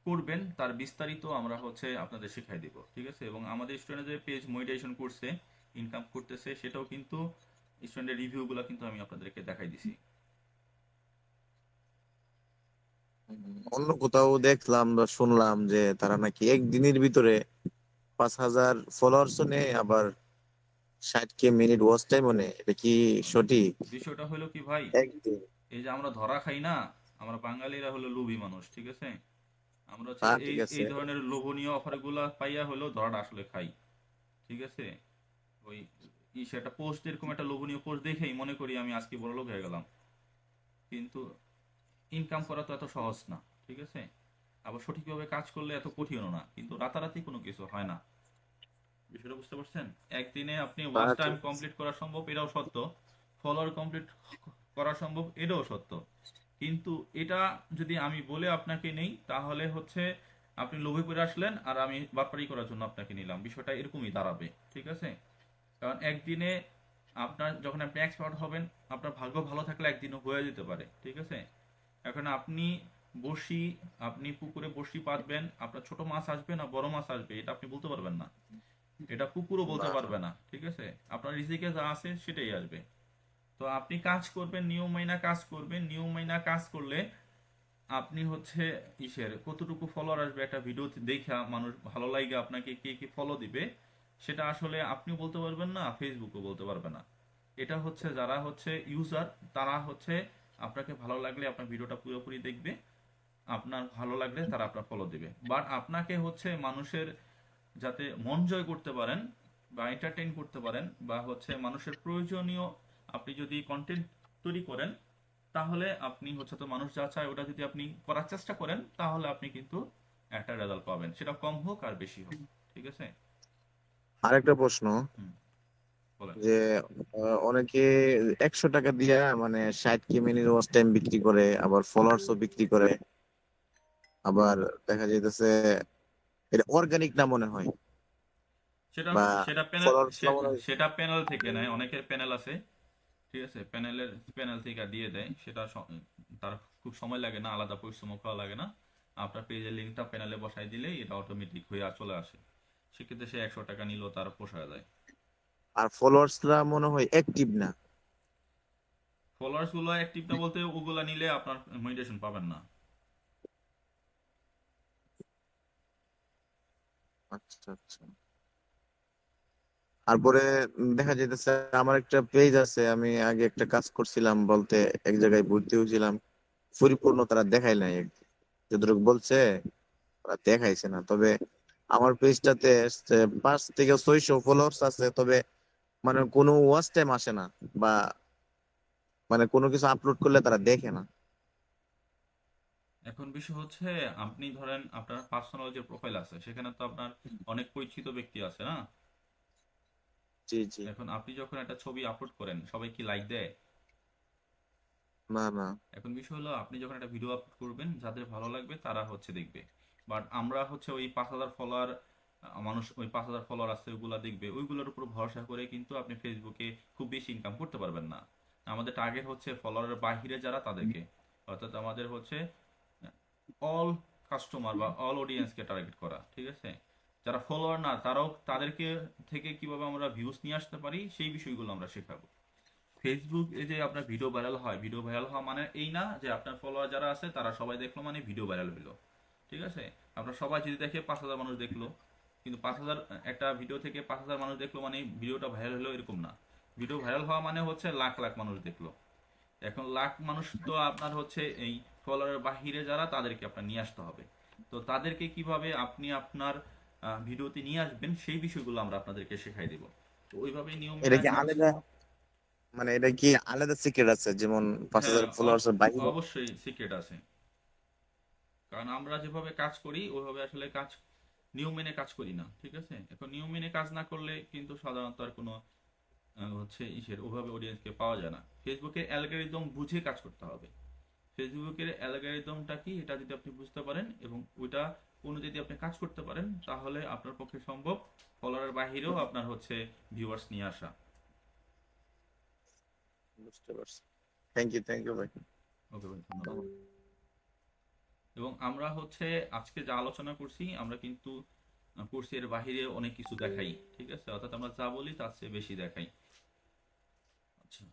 করবেন তার বিস্তারিত আমরা হচ্ছে আপনাদের শিখাই দিব, ঠিক আছে? এবং আমাদের স্টুডেন্ট যে পেজ মনিটাইজেশন করছে, ইনকাম করতেছে, সেটাও কিন্তু স্টুডেন্টের রিভিউগুলো কিন্তু আমি আপনাদেরকে দেখাই দিছি। অন্য কোথাও দেখলাম বা শুনলাম যে তারা নাকি একদিনের ভিতরে 5,000 ফলোয়ার্সও নেয়, আবার 60K মিনিট ওয়াচ টাইমও নেয়। এটা কি সঠিক? বিষয়টা হলো কি ভাই, একদিন? এই যে আমরা ধরা খাই না, আমরা বাঙালিরা হলো লোভী মানুষ, ঠিক আছে? আমরা হচ্ছে হ্যাঁ, এই ঠিক আছে। এই ধরনের লোভনীয় অফারগুলো পাইয়া হলো ধরাটা আসলে খাই, ঠিক আছে? ওই সেটা পোস্ট, এরকম একটা লোভনীয় পোস্ট দেখেই মনে করি আমি আজকে বড়লোক হয়ে গেলাম, কিন্তু ইনকাম করা তো এত সহজ না, ঠিক আছে? আবার সঠিকভাবে কাজ করলে এত কঠিনও না, কিন্তু রাতারাতি কোনো কিছু হয় না। বিষয়টা বুঝতে পারছেন? একদিনে আপনি ওয়াচ হ্যাঁ, টাইম ঠিক আছে। কমপ্লিট করা সম্ভব, এটাও সত্য। ফলোয়ার কমপ্লিট করা সম্ভব, এটাও সত্য। কিন্তু এটা যদি আমি বলে আপনাকে নেই, তাহলে হচ্ছে আপনি লোভে পড়ে আসলেন আর আমি বাটপারি করার জন্য আপনাকে নিলাম, বিষয়টা এরকমই দাঁড়াবে, ঠিক আছে? কারণ একদিনে আপনার যখন আপনি এক্সপার্ট হবেন, আপনার ভাগ্য ভালো থাকলে একদিনও হয়ে যেতে পারে, ঠিক আছে? এখন আপনি বড়শি, আপনি পুকুরে বড়শি পাতবেন, আপনার ছোট মাছ আসবে না বড় মাছ আসবে এটা আপনি বলতে পারবেন না, এটা পুকুরও বলতে না, না। পারবে না, ঠিক আছে? আপনার রিজিকে যা আছে সেটাই আসবে। তো আপনি কাজ করবেন, নিয়ম মাইনা কাজ করবেন, নিয়ম মাইনা কাজ করলে আপনি হচ্ছে কতটুকু ফলোয়ার আসবে একটা ভিডিও দেখা, মানুষ ভালো লাগে আপনাকে, কে কে ফলো দিবে, সেটা আসলে আপনি বলতে পারবেন না, ফেসবুকও বলতে পারবে না। এটা হচ্ছে যারা হচ্ছে ইউজার, তারা হচ্ছে আপনাকে ভালো লাগলে আপনার ভিডিওটা পুরোপুরি দেখবে, আপনার ভালো লাগলে তারা আপনার ফলো দিবে। বাট আপনাকে হচ্ছে মানুষের যাতে মন জয় করতে পারেন বা এন্টারটেইন করতে পারেন বা হচ্ছে মানুষের প্রয়োজনীয় আপনি যদি কন্টেন্ট তৈরি করেন, তাহলে আপনি হচ্ছে তো মানুষ যা চায় ওটা যদি আপনি করার চেষ্টা করেন, তাহলে আপনি কিন্তু একটা রেজাল্ট পাবেন, সেটা কম হোক আর বেশি হোক, ঠিক আছে? আরেকটা প্রশ্ন, হুম, বলেন। যে অনেকে 100 টাকা দিয়া মানে 60K মিনিট ওয়াচ টাইম বিক্রি করে, আবার ফলোয়ার্সও বিক্রি করে, আবার দেখা যাইতেছে এটা অর্গানিক না মনে হয়, সেটা বা সেটা প্যানেল, ফলোয়ার্স না মনে হয়। সেটা প্যানেল থেকে নেয়, অনেকের প্যানেল আছে, ঠিক আছে? প্যানেল থেকে দিয়ে দেয়, সেটা তার খুব সময় লাগে না, আলাদা পরিশ্রম করা লাগে না। আপনার পেজের লিঙ্কটা প্যানেলে বসাই দিলেই এটা অটোমেটিক হয়ে চলে আসে। সেক্ষেত্রে সে 100 টাকা নিলেও তার পোষায় যায়। আর ফলোয়ার্সরা মনে হয় অ্যাক্টিভ না। ফলোয়ার্স গুলো অ্যাক্টিভ না বলতে, ওগুলা নিলে আপনার মনিটাইজেশন পাবেন না। আচ্ছা, আচ্ছা। তারপরে দেখা যাইতেছে আমার একটা পেজ আছে, আমি আগে একটা কাজ করছিলাম বলতে, এক জায়গায় ভর্তি হয়েছিলাম, পরিপূর্ণ তারা দেখাই নাই। যতটুকু বলছে ওরা দেখাইছে না। তবে আমার পেজটাতে 5 থেকে 600 ফলোয়ার্স আছে, তবে মানে কোনো ওয়াচ টাইম আসে না, বা মানে কোনো কিছু আপলোড করলে তারা দেখে না। এখন বিষয় হচ্ছে, আপনি ধরেন আপনার পার্সোনাল যে প্রোফাইল আছে সেখানে তো আপনার অনেক পরিচিত ব্যক্তি আছে না? জি, জি। এখন আপনি যখন একটা ছবি আপলোড করেন, সবাই কি লাইক দেয়? না, না। এখন বিষয় হলো, আপনি যখন একটা ভিডিও আপলোড করবেন, যাদের ভালো লাগবে তারা হচ্ছে দেখবে। বাট আমরা হচ্ছে ওই 5,000 ফলোয়ার, মানুষ ওই 5,000 ফলোয়ার আছে ওইগুলা দেখবে, ওইগুলোর উপর ভরসা করে কিন্তু আপনি ফেসবুকে খুব বেশি ইনকাম করতে পারবেন না। আমাদের টার্গেট হচ্ছে ফলোয়ারের বাহিরে যারা তাদেরকে, অর্থাৎ আমাদের হচ্ছে অল কাস্টমার বা অল অডিয়েন্সকে টার্গেট করা, ঠিক আছে? যারা ফলোয়ার না, তারাও তাদেরকে থেকে কিভাবে আমরা ভিউজ নিয়ে আসতে পারি সেই বিষয়গুলো আমরা শেখাবো। ফেসবুক এই যে আপনার ভিডিও ভাইরাল হয়, ভিডিও ভাইরাল হওয়া মানে এই না যে আপনার ফলোয়ার যারা আছে তারা সবাই দেখলো মানে ভিডিও ভাইরাল হইলো, ঠিক আছে? আপনার সবাই যদি দেখে 5,000 মানুষ দেখলো, কিন্তু 5,000 একটা ভিডিও থেকে 5,000 মানুষ দেখলো মানে ভিডিওটা ভাইরাল হলো এরকম না। ভিডিও ভাইরাল হওয়া মানে হচ্ছে লাখ লাখ মানুষ দেখলো। এখন লাখ মানুষ তো আপনার হচ্ছে এই ফলোয়ারের বাহিরে যারা, তাদেরকে আপনার নিয়ে আসতে হবে। তো তাদেরকে কিভাবে আপনি আপনার ভিডিওতে নিয়ে আসবেন সেই বিষয়গুলো আমরা আপনাদেরকে শেখাই দেব। তো ওইভাবেই নিয়ম এটা মেনে কি কাজ। আলাদা, মানে এটা কি আলাদা সিক্রেট আছে, যেমন পাঁচ হ্যাঁ, হাজার ফলোয়ার্স এর বাইরে? অবশ্যই সিক্রেট আছে। কারণ আমরা যেভাবে কাজ করি ওইভাবে আসলে কাজ, নিয়ম মেনে কাজ করি না, ঠিক আছে? এখন নিয়ম মেনে কাজ না করলে কিন্তু সাধারণত আর কোনো হচ্ছে ওভাবে অডিয়েন্সকে পাওয়া যায় না। ফেসবুকে অ্যালগরিদম বুঝে কাজ করতে হবে। ফেসবুকের অ্যালগরিদমটা কি এটা যদি আপনি বুঝতে পারেন এবং ওইটা অনুযায়ী আপনি কাজ করতে পারেন, তাহলে আপনার পক্ষে সম্ভব ফলোয়ারের বাহিরেও আপনার হচ্ছে ভিউয়ার্স নিয়ে আসা। বুঝতে পারছি। থ্যাংক ইউ ভাই। ওকে ভাই, ধন্যবাদ। এবং আমরা হচ্ছে আজকে যা আলোচনা করছি আমরা কিন্তু কোর্সের বাহিরে অনেক কিছু দেখাই, ঠিক আছে? অর্থাৎ আমরা যা বলি তার চেয়ে বেশি দেখাই। আচ্ছা,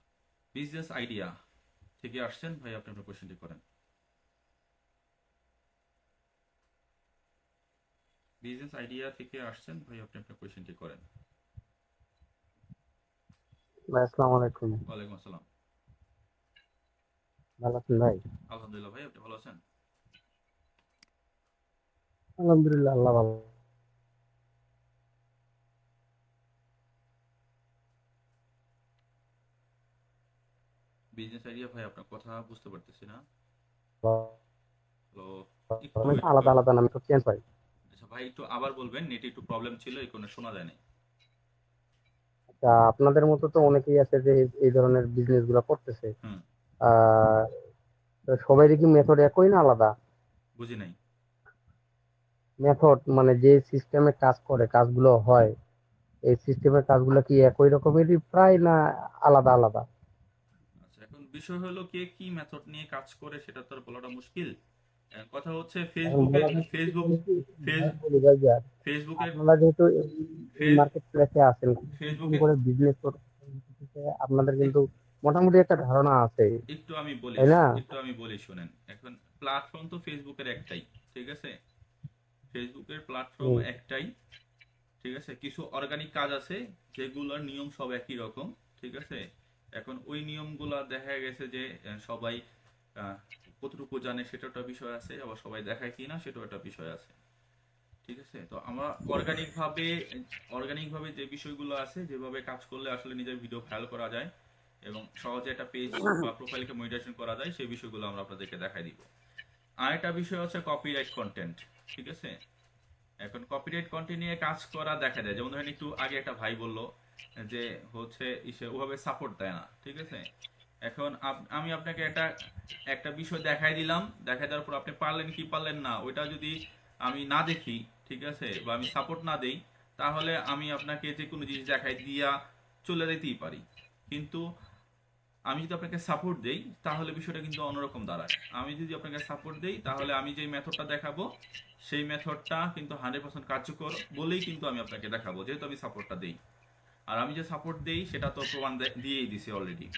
বিজনেস আইডিয়া থেকে আসছেন ভাই, আপনি আপনার কোশ্চেনটি করেন। বিজনেস আইডিয়া থেকে আসছেন ভাই, আপনি আপনার কোশ্চেনটি করেন। ভাই আসসালামু আলাইকুম। ওয়ালাইকুম আসসালাম। ভালো আছেন ভাই? আলহামদুলিল্লাহ ভাই, আপনি ভালো আছেন? আলহামদুলিল্লাহ, আল্লাহ ভালো। বিজনেস আইডিয়া ভাই, আপনার কথা বুঝতে পারতেছি না। হ্যালো, একটু মানে একটু আলাদা আলাদা নামে তো চেঞ্জ হয়। আচ্ছা ভাই, একটু আবার বলবেন, নেটে একটু প্রবলেম ছিল, এই কারণে শোনা যায় না। আচ্ছা, আপনাদের মতো তো অনেকেই আছে যে এই ধরনের বিজনেস গুলা করতেছে। হুম, আহ তো সবারই কি মেথড একই না আলাদা? বুঝি নাই। মেথড মানে যে সিস্টেমে কাজ করে কাজগুলো হয়, এই সিস্টেমের কাজগুলো কি একই রকমেরই প্রায় না আলাদা আলাদা? আচ্ছা, এখন বিষয় হলো কে কি মেথড নিয়ে কাজ করে সেটা তো আর বলাটা মুশকিল। কথা হচ্ছে এখন বলা যায় ফেসবুক ফেস বলি ভাই যে ফেসবুকের আপনারা যেহেতু এই ফেস মার্কেট প্লেসে আছেন, নতুন ফেসবুকে করে বিজনেস করতেছেন, আপনাদের কিন্তু মোটামুটি একটা ধারণা আছে, একটু আমি বলি, তাই না? শুনেন। এখন প্ল্যাটফর্ম তো ফেসবুকের একটাই, ঠিক আছে? ফেসবুকের প্ল্যাটফর্ম হুম। একটাই, ঠিক আছে? কিছু অর্গানিক কাজ আছে যেগুলোর নিয়ম সব একই রকম, ঠিক আছে? এখন ওই নিয়মগুলো দেখা গেছে যে সবাই আহ, কতটুকু জানে সেটা একটা বিষয় আছে, আবার সবাই দেখায় কিনা সেটাও একটা বিষয় আছে, ঠিক আছে? তো আমরা অর্গানিক ভাবে যে বিষয়গুলো আছে, যেভাবে কাজ করলে আসলে নিজের ভিডিও ভাইরাল করা যায় এবং সহজে একটা পেজ বা প্রোফাইলকে মনিটাইজেশন করা যায়, সেই বিষয়গুলো আমরা আপনাদেরকে দেখাই দিব। আরেকটা বিষয় হচ্ছে কপিরাইট কন্টেন্ট, ঠিক আছে? এখন কপিরাইট কন্টেন্ট নিয়ে কাজ করা দেখা যায়, যেমন ধরেন একটু আগে একটা ভাই বলল যে হচ্ছে ইসে ওভাবে সাপোর্ট দেয় না, ঠিক আছে? এখন আমি আপনাকে একটা একটা বিষয় দেখাই দিলাম, দেখাই দেওয়ার পর আপনি পারলেন কি পারলেন না ওইটা যদি আমি না দেখি, ঠিক আছে, বা আমি সাপোর্ট না দেই, তাহলে আমি আপনাকে যে কোনো জিনিস দেখাই দিয়া চলে যেতেই পারি। কিন্তু আমি যদি আপনাকে সাপোর্ট দেই তাহলে বিষয়টা কিন্তু অন্যরকম দাঁড়ায়। আমি যদি আপনাকে সাপোর্ট দেই তাহলে আমি যে মেথডটা দেখাবো সেই মেথডটা কিন্তু 100% কার্যকর বলেই কিন্তু আমি আপনাকে দেখাবো, যেহেতু আমি সাপোর্টটা দেই। আর আমি যে সাপোর্ট দেই সেটা তো প্রমাণ দিয়েই দিছি অলরেডি।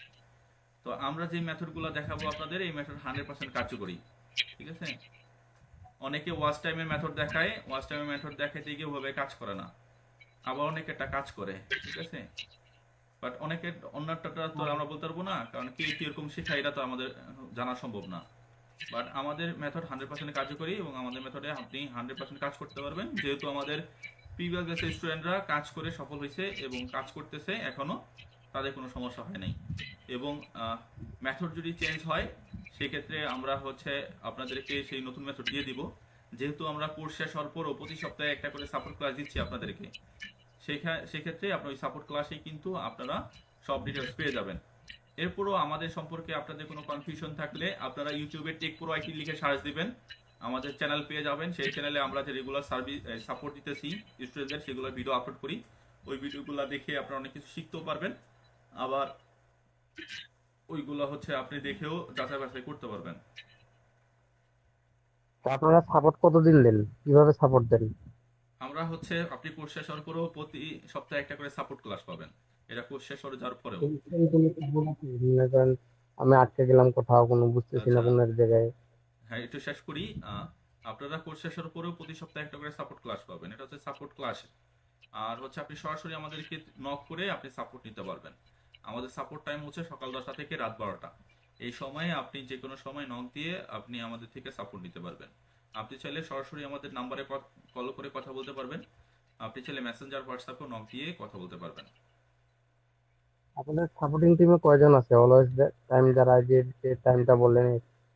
তো আমরা যে মেথডগুলো দেখাবো আপনাদের, এই মেথড 100% কার্যকরী, ঠিক আছে? অনেকে ওয়াচ টাইমের মেথড দেখায়, ওয়াচ টাইমের মেথড দেখাইতে গিয়ে ওভাবে কাজ করে না, আবার অনেকে একটা কাজ করে, ঠিক আছে? বাট অনেকের অন্যটা তো আর আমরা বলতে পারবো না, কারণ কে কিরকম শেখায় এটা তো আমাদের জানা সম্ভব না। বাট আমাদের মেথড 100% কার্যকরী এবং আমাদের মেথডে আপনি 100% কাজ করতে পারবেন, যেহেতু আমাদের প্রিভিয়াস ব্যাচের স্টুডেন্টরা কাজ করে সফল হয়েছে এবং কাজ করতেছে এখনো, তাদের কোনো সমস্যা হয় নাই। এবং মেথড যদি চেঞ্জ হয় সেক্ষেত্রে আমরা হচ্ছে আপনাদেরকে সেই নতুন মেথড দিয়ে দিব। যেহেতু আমরা কোর্স শেষ হওয়ার পরও প্রতি সপ্তাহে একটা করে সাপোর্ট ক্লাস দিচ্ছি আপনাদেরকে, সেক্ষেত্রে আপনার ওই সাপোর্ট ক্লাসেই কিন্তু আপনারা সব ডিটেলস পেয়ে যাবেন। এরপরও আমাদের সম্পর্কে আপনাদের কোনো কনফিউশন থাকলে আপনারা ইউটিউবে টেক প্রো আইটি লিখে সার্চ দিবেন, আমাদের চ্যানেল পেয়ে যাবেন। সেই চ্যানেলে আমরা যে রেগুলার সার্ভিস সাপোর্ট দিতেছি স্টুডেন্টদের, সেগুলো ভিডিও আপলোড করি। ওই ভিডিওগুলো দেখে আপনারা অনেক কিছু শিখতেও পারবেন, আবার ওইগুলো হচ্ছে আপনি দেখেও যাচাই বাছাই করতে পারবেন। তো আপনারা সাপোর্ট কতদিন দেন, কিভাবে সাপোর্ট দেন? আমরা হচ্ছে আপনি কোর্স শেষ হওয়ার পরেও প্রতি সপ্তাহে একটা করে সাপোর্ট ক্লাস পাবেন, এটা কোর্স শেষ হয়ে যাওয়ার পরেও। মনে করেন আমি আটকে গেলাম কোথাও, কোনো বুঝতেছি না আচ্ছা, কোনো এক জায়গায়। হ্যাঁ, একটু শেষ করি। আপনারা কোর্স শেষ হওয়ার পরেও প্রতি সপ্তাহে একটা করে সাপোর্ট ক্লাস পাবেন, এটা হচ্ছে সাপোর্ট ক্লাস। আর হচ্ছে আপনি সরাসরি আমাদেরকে নক করে আপনি সাপোর্ট নিতে পারবেন। আমাদের সাপোর্ট টাইম হচ্ছে সকাল 10টা থেকে রাত 12টা। এই সময়ে আপনি যে কোনো সময় নক দিয়ে আপনি আমাদের থেকে সাপোর্ট নিতে পারবেন। আপনি চাইলে সরাসরি আমাদের নাম্বারে কল করে কথা বলতে পারবেন, আপনি চাইলে মেসেঞ্জার হোয়াটসঅ্যাপেও নক দিয়ে কথা বলতে পারবেন। আপনাদের সাপোর্টিং টিমে কয়জন আছে? অলওয়েজ টাইম যারা যে টাইমটা বললেন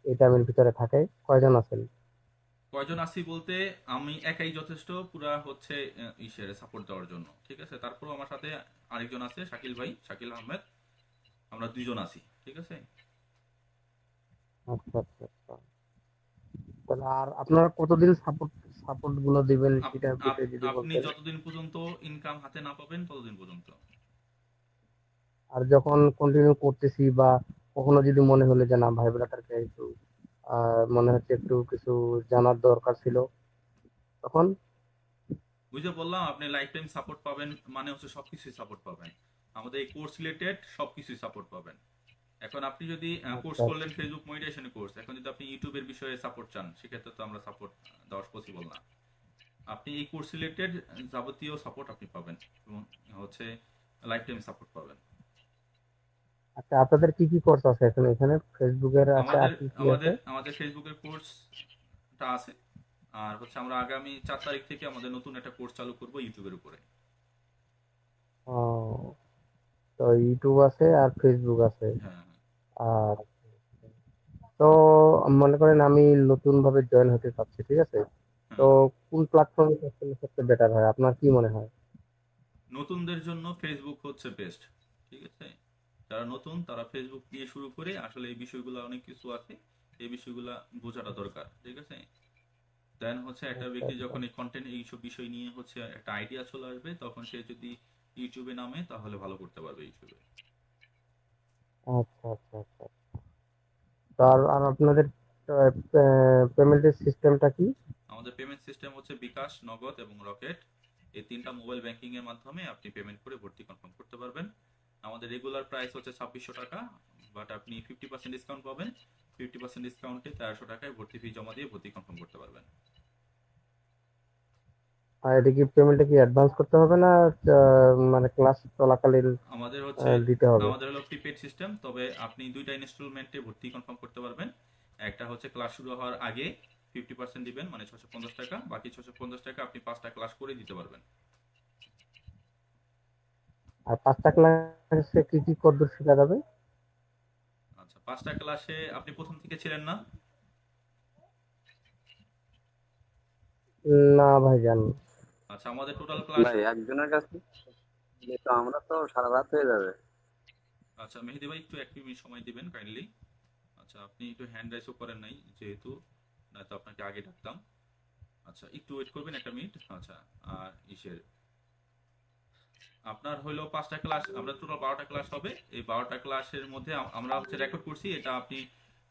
এই টাইমের ভিতরে থাকে, কয়জন আছেন? কয়জন আছি বলতে আমি একাই যথেষ্ট পুরা হচ্ছে ইসের সাপোর্ট দেওয়ার জন্য, ঠিক আছে? তারপরও আমার সাথে আরেকজন আছে, শাকিল ভাই, শাকিল আহমেদ, আমরা দুইজন আছি, ঠিক আছে? আচ্ছা আচ্ছা আচ্ছা। তাহলে আর আপনারা কতদিন সাপোর্ট গুলো দিবেন আপ- সেটার বিষয়ে আপ- যদি আপনি বলতেন। যতদিন পর্যন্ত ইনকাম হাতে না পাবেন ততদিন পর্যন্ত। আর যখন কন্টিনিউ করতেছি বা কখনো যদি মনে হলো যে না ভাই ব্রাদারকে একটু মনে হচ্ছে একটু কিছু জানার দরকার ছিল, তখন ওই যে বললাম আপনি লাইফ টাইম সাপোর্ট পাবেন, মানে হচ্ছে সবকিছুই সাপোর্ট পাবেন, আমাদের এই কোর্স রিলেটেড সবকিছুই সাপোর্ট পাবেন। এখন আপনি যদি কোর্স আচ্ছা করলেন ফেসবুক মনিটাইজেশন কোর্স, এখন যদি আপনি ইউটিউবের বিষয়ে সাপোর্ট চান সেক্ষেত্রে তো আমরা সাপোর্ট দেওয়া পসিবল না। আপনি এই কোর্স রিলেটেড যাবতীয় সাপোর্ট আপনি পাবেন এবং হচ্ছে লাইফ টাইম সাপোর্ট পাবেন। আচ্ছা, আপনাদের কি কি কোর্স আছে এখানে? এখানে ফেসবুকের আছে, আর আমাদের কি কি আছে? আমাদের আমাদের ফেসবুকের কোর্সটা আছে। আর হচ্ছে আমরা আগামী 4 তারিখ থেকে আমাদের নতুন একটা কোর্স চালু করব ইউটিউবের উপরে। ও, তো ইউটিউব আছে আর ফেসবুক আছে। হ্যাঁ, হ্যাঁ, আর তো মনে করেন আমি নতুন ভাবে জয়েন হতে চাচ্ছি, ঠিক আছে? তো হ্যাঁ, হ্যাঁ। কোন প্ল্যাটফর্মে কাজ করলে সবচেয়ে বেটার হয়, আপনার কি মনে হয়? নতুনদের জন্য ফেসবুক হচ্ছে বেস্ট। ঠিক আছে, যারা নতুন তারা ফেসবুক দিয়ে শুরু করে, আসলে এই বিষয়গুলো অনেক কিছু আছে, এই বিষয়গুলো বোঝাটা দরকার। ঠিক আছে, দেন হচ্ছে একটা আচ্ছা ব্যক্তি আচ্ছা যখন এই কন্টেন্ট এইসব বিষয় নিয়ে হচ্ছে একটা আইডিয়া চলে আসবে, তখন সে যদি ইউটিউবে নামে তাহলে ভালো করতে পারবে ইউটিউবে। আচ্ছা আচ্ছা আচ্ছা। তো আর আর আপনাদের পেমেন্টের সিস্টেমটা কি? আমাদের পেমেন্ট সিস্টেম হচ্ছে বিকাশ, নগদ এবং রকেট। এই তিনটা মোবাইল ব্যাংকিং এর মাধ্যমে আপনি পেমেন্ট করে ভর্তি কনফার্ম করতে পারবেন। আমাদের রেগুলার প্রাইস হচ্ছে 2600 টাকা, বাট আপনি 50% ডিসকাউন্ট পাবেন। 50% ডিসকাউন্টে 1300 টাকায় ভর্তি ফি জমা দিয়ে ভর্তি কনফার্ম করতে পারবেন। আর এটা কি পেমেন্টটা কি অ্যাডভান্স করতে হবে না মানে ক্লাস চলাকালীন আমাদের হচ্ছে দিতে হবে? আমাদের হলো প্রিপেড সিস্টেম, তবে আপনি দুইটা ইনস্টলমেন্টে ভর্তি কনফার্ম করতে পারবেন। একটা হচ্ছে ক্লাস শুরু হওয়ার আগে 50% দিবেন, মানে 650 টাকা, বাকি 650 টাকা আপনি 5টা ক্লাস করে দিতে পারবেন। আর 5টা ক্লাসে কি কি কদ্দূর শেখা যাবে? আচ্ছা, 5টা ক্লাসে আপনি প্রথম থেকে ছিলেন না? না ভাইজান। আচ্ছা, আমাদের টোটাল ক্লাস। ভাই একজনের কাছে নিলে তো আমরা তো সারা রাত হয়ে যাবে। আচ্ছা মেহেদি ভাই, একটু 1 মিনিট সময় দিবেন কাইন্ডলি। আচ্ছা, আপনি একটু হ্যান্ড রাইজও করেন নাই যেহেতু, নয়তো আপনাকে আগে ডাকতাম। আচ্ছা, একটু ওয়েট করবেন 1 মিনিট। আচ্ছা, আর আপনার হইলো 5টা ক্লাস, আমরা টোটাল 12টা ক্লাস হবে। এই 12টা ক্লাসের মধ্যে আমরা হচ্ছে রেকর্ড করছি, এটা আপনি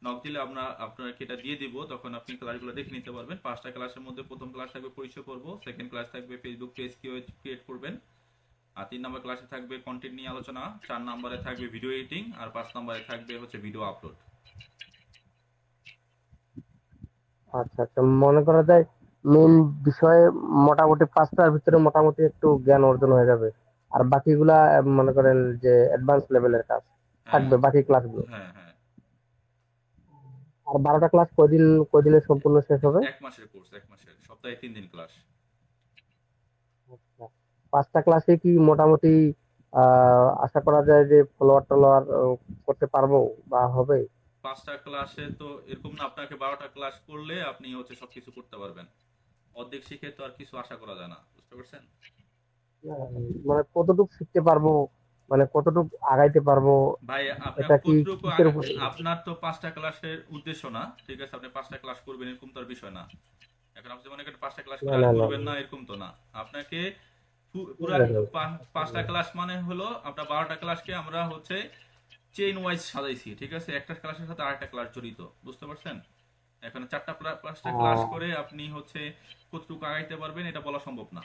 নক দিলে আমরা আপনাকে এটা দিয়ে দিব, তখন আপনি ক্লাসগুলো দেখে নিতে পারবেন। 5টা ক্লাসের মধ্যে প্রথম ক্লাস থাকবে পরিচয় পর্ব, সেকেন্ড ক্লাস থাকবে ফেসবুক পেজ কিভাবে ক্রিয়েট করবেন, আর 3 নম্বর ক্লাসে থাকবে কন্টেন্ট নিয়ে আলোচনা, 4 নম্বরে থাকবে ভিডিও এডিটিং, আর 5 নম্বরে থাকবে হচ্ছে ভিডিও আপলোড। আচ্ছা আচ্ছা, মনে করা যায় মেন বিষয়ে মোটামুটি 5টার ভিতরে মোটামুটি একটু জ্ঞান অর্জন হয়ে যাবে। আর বাকিগুলা মনে করেন যে অ্যাডভান্স লেভেলের কাজ হ্যাঁ, থাকবে বাকি ক্লাসগুলো। হ্যাঁ, হ্যাঁ। আর 12টা ক্লাস কয়দিনে সম্পূর্ণ শেষ হবে? 1 মাসের কোর্স, 1 মাসের, সপ্তাহে 3 দিন ক্লাস। আচ্ছা, 5টা ক্লাসে কি মোটামুটি আশা করা যায় যে ফলোয়ার টলোয়ার করতে পারবো বা হবে? 5টা ক্লাসে তো এরকম না, আপনাকে 12টা ক্লাস করলে আপনি হচ্ছে সবকিছু করতে পারবেন। অর্ধেক শিখে তো আর কিছু আশা করা যায় না, বুঝতে পারছেন? মানে কতটুকু শিখতে পারবো, মানে কতটুকু আগাইতে পারবো, ভাই আপনার এটা কি কতটুকু কিসের উপর? আপনার তো 5টা ক্লাসের উদ্দেশ্য না, ঠিক আছে, আপনি 5টা ক্লাস করবেন এরকম তো আর বিষয় না। এখন আপনি মনে করেন 5টা ক্লাস না করে আর না না করবেন না, এরকম তো না। আপনাকে পুরা না, না, 5টা ক্লাস মানে হলো আপনার 12টা ক্লাসকে আমরা হচ্ছে চেইন ওয়াইজ সাজাইছি, ঠিক আছে, একটা ক্লাসের সাথে আরেকটা ক্লাস জড়িত, বুঝতে পারছেন? এখানে 5টা ক্লাস আহ, করে আপনি হচ্ছে কতটুকু আগাইতে পারবেন এটা বলা সম্ভব না,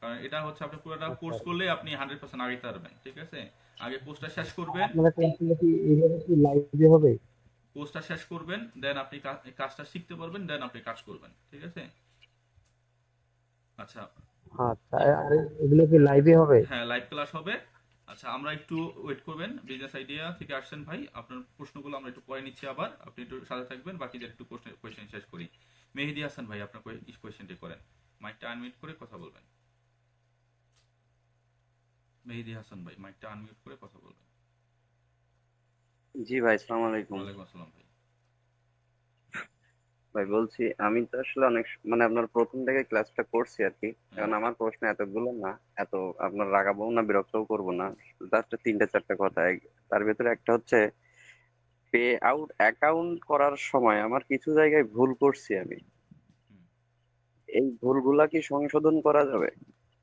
কারণ এটা হচ্ছে আপনি পুরোটা আচ্ছা। কোর্স করলে আপনি 100% আগাইতে পারবেন। ঠিক আছে, আগে কোর্সটা শেষ করবেন। আপনাদের ক্লাসগুলো কি এইভাবে কি লাইভে হবে? কোর্সটা শেষ করবেন, দেন আপনি কাজটা শিখতে পারবেন, দেন আপনি কাজ করবেন। ঠিক আছে। আচ্ছা। আচ্ছা, আর এগুলো কি লাইভে হবে? হ্যাঁ, লাইভ ক্লাস হবে। আচ্ছা, আমরা একটু ওয়েট করবেন, বিজনেস আইডিয়া থেকে আসছেন ভাই, আপনার প্রশ্নগুলো আমরা একটু পরে নিচ্ছি, আবার আপনি একটু সাথে থাকবেন, বাকিদের একটু কোয়েশ্চেন শেষ করি। মেহেদি হাসান ভাই, আপনার কোয়েশ্চেনটি করেন, মাইকটা আনমিউট করে কথা বলবেন। মেহেদি হাসান ভাই, মাইকটা আনমিউট করে কথা বলবেন। জি ভাই, সালাম আলাইকুম। ওয়ালাইকুম আসসালাম ভাই। ভাই বলছি, আমি তো আসলে অনেক মানে আপনার প্রথম থেকে ক্লাসটা করছি আর কি। হ্যাঁ, কারণ আমার প্রশ্ন এতগুলো না, এত আপনার রাগাবো না, বিরক্তও করবো না। জাস্ট 3টা 4টা কথা তার ভিতরে একটা হচ্ছে পে আউট অ্যাকাউন্ট করার সময় আমার কিছু জায়গায় ভুল করছি আমি, হুম। এই ভুলগুলা কি সংশোধন করা যাবে?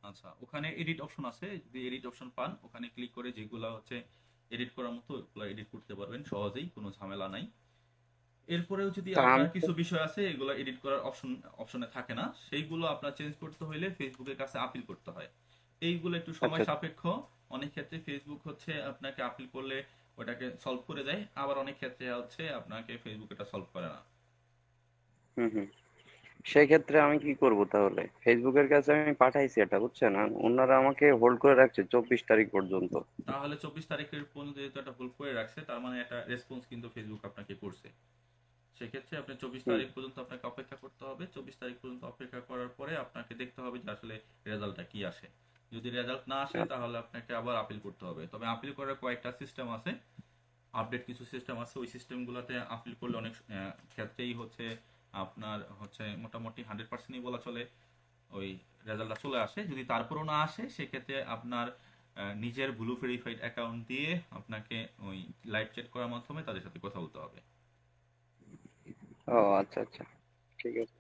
আচ্ছা, ওখানে এডিট অপশন আছে, যদি এডিট অপশন পান ওখানে ক্লিক করে যেগুলো হচ্ছে এডিট করার মতো ওগুলো এডিট করতে পারবেন সহজেই, কোনো ঝামেলা নাই। এরপরেও যদি তা আমি আপনার কিছু বিষয় আছে এগুলো এডিট করার অপশনে থাকে না, সেইগুলো আপনার চেঞ্জ করতে হইলে ফেসবুকের কাছে আপিল করতে হয়। এইগুলো একটু সময় আচ্ছা। সাপেক্ষ। অনেক ক্ষেত্রে ফেসবুক হচ্ছে আপনাকে আপিল করলে ওটাকে সলভ করে দেয়, আবার অনেক ক্ষেত্রে হচ্ছে আপনাকে ফেসবুক এটা সলভ করে না। হুম হুম। সেই ক্ষেত্রে আমি কি করব তাহলে? ফেসবুকের কাছে আমি পাঠাইছি এটা, বুঝছেন, আর ওনারা আমাকে হোল্ড করে রাখছে 24 তারিখ পর্যন্ত। তাহলে 24 তারিখের পর্যন্ত যেহেতু একটা ভুল করে রাখছে, তার মানে একটা রেসপন্স কিন্তু ফেসবুক আপনাকে করছে। সেক্ষেত্রে আপনি চব্বিশ হুম। তারিখ পর্যন্ত আপনাকে অপেক্ষা করতে হবে। 24 তারিখ পর্যন্ত অপেক্ষা করার পরে আপনাকে দেখতে হবে যে আসলে রেজাল্টটা কি আসে। যদি রেজাল্ট না আসে তাহলে আপনাকে আবার আপিল করতে হবে। তবে আপিল করার কয়েকটা সিস্টেম আছে, আপডেট কিছু সিস্টেম আছে, ওই সিস্টেমগুলোতে আপিল করলে অনেক ক্ষেত্রেই হচ্ছে আপনার হচ্ছে মোটামুটি 100%ই বলা চলে ওই রেজাল্টটা চলে আসে। যদি তারপরও না আসে সেক্ষেত্রে আপনার নিজের ব্লু ভেরিফাইড অ্যাকাউন্ট দিয়ে আপনাকে ওই লাইভ চ্যাট করার মাধ্যমে তাদের সাথে কথা বলতে হবে। ও আচ্ছা আচ্ছা, ঠিক আছে।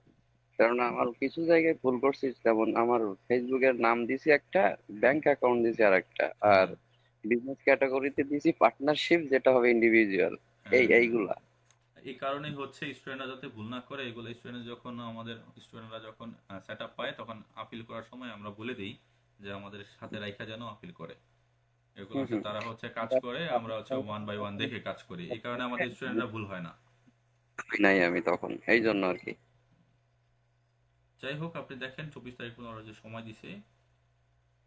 কারণ আমার কিছু জায়গায় ভুল করছি, যেমন আমার ফেসবুকের নাম দিছি একটা, ব্যাংক অ্যাকাউন্ট দিছি আর একটা, আর হ্যাঁ, বিজনেস ক্যাটাগরিতে দিছি পার্টনারশিপ, যেটা হবে ইন্ডিভিজুয়াল। হ্যাঁ, হ্যাঁ। এইগুলা। এই কারণেই হচ্ছে স্টুডেন্টরা যাতে ভুল না করে, এগুলো স্টুডেন্ট যখন আমাদের স্টুডেন্টরা যখন সেট আপ পায় তখন আপিল করার সময় আমরা বলে দিই যে আমাদের সাথে রাইখা যেন আপিল করে। এগুলো হুম হচ্ছে হুম। তারা হচ্ছে কাজ করে, আমরা হচ্ছে ওয়ান বাই ওয়ান দেখে কাজ করি, এই কারণে আমাদের স্টুডেন্টরা ভুল হয় না। নাই আমি তখন এই জন্য আর কি। যাই হোক, আপনি দেখেন 24 তারিখ পর্যন্ত ওরা যে সময় দিছে।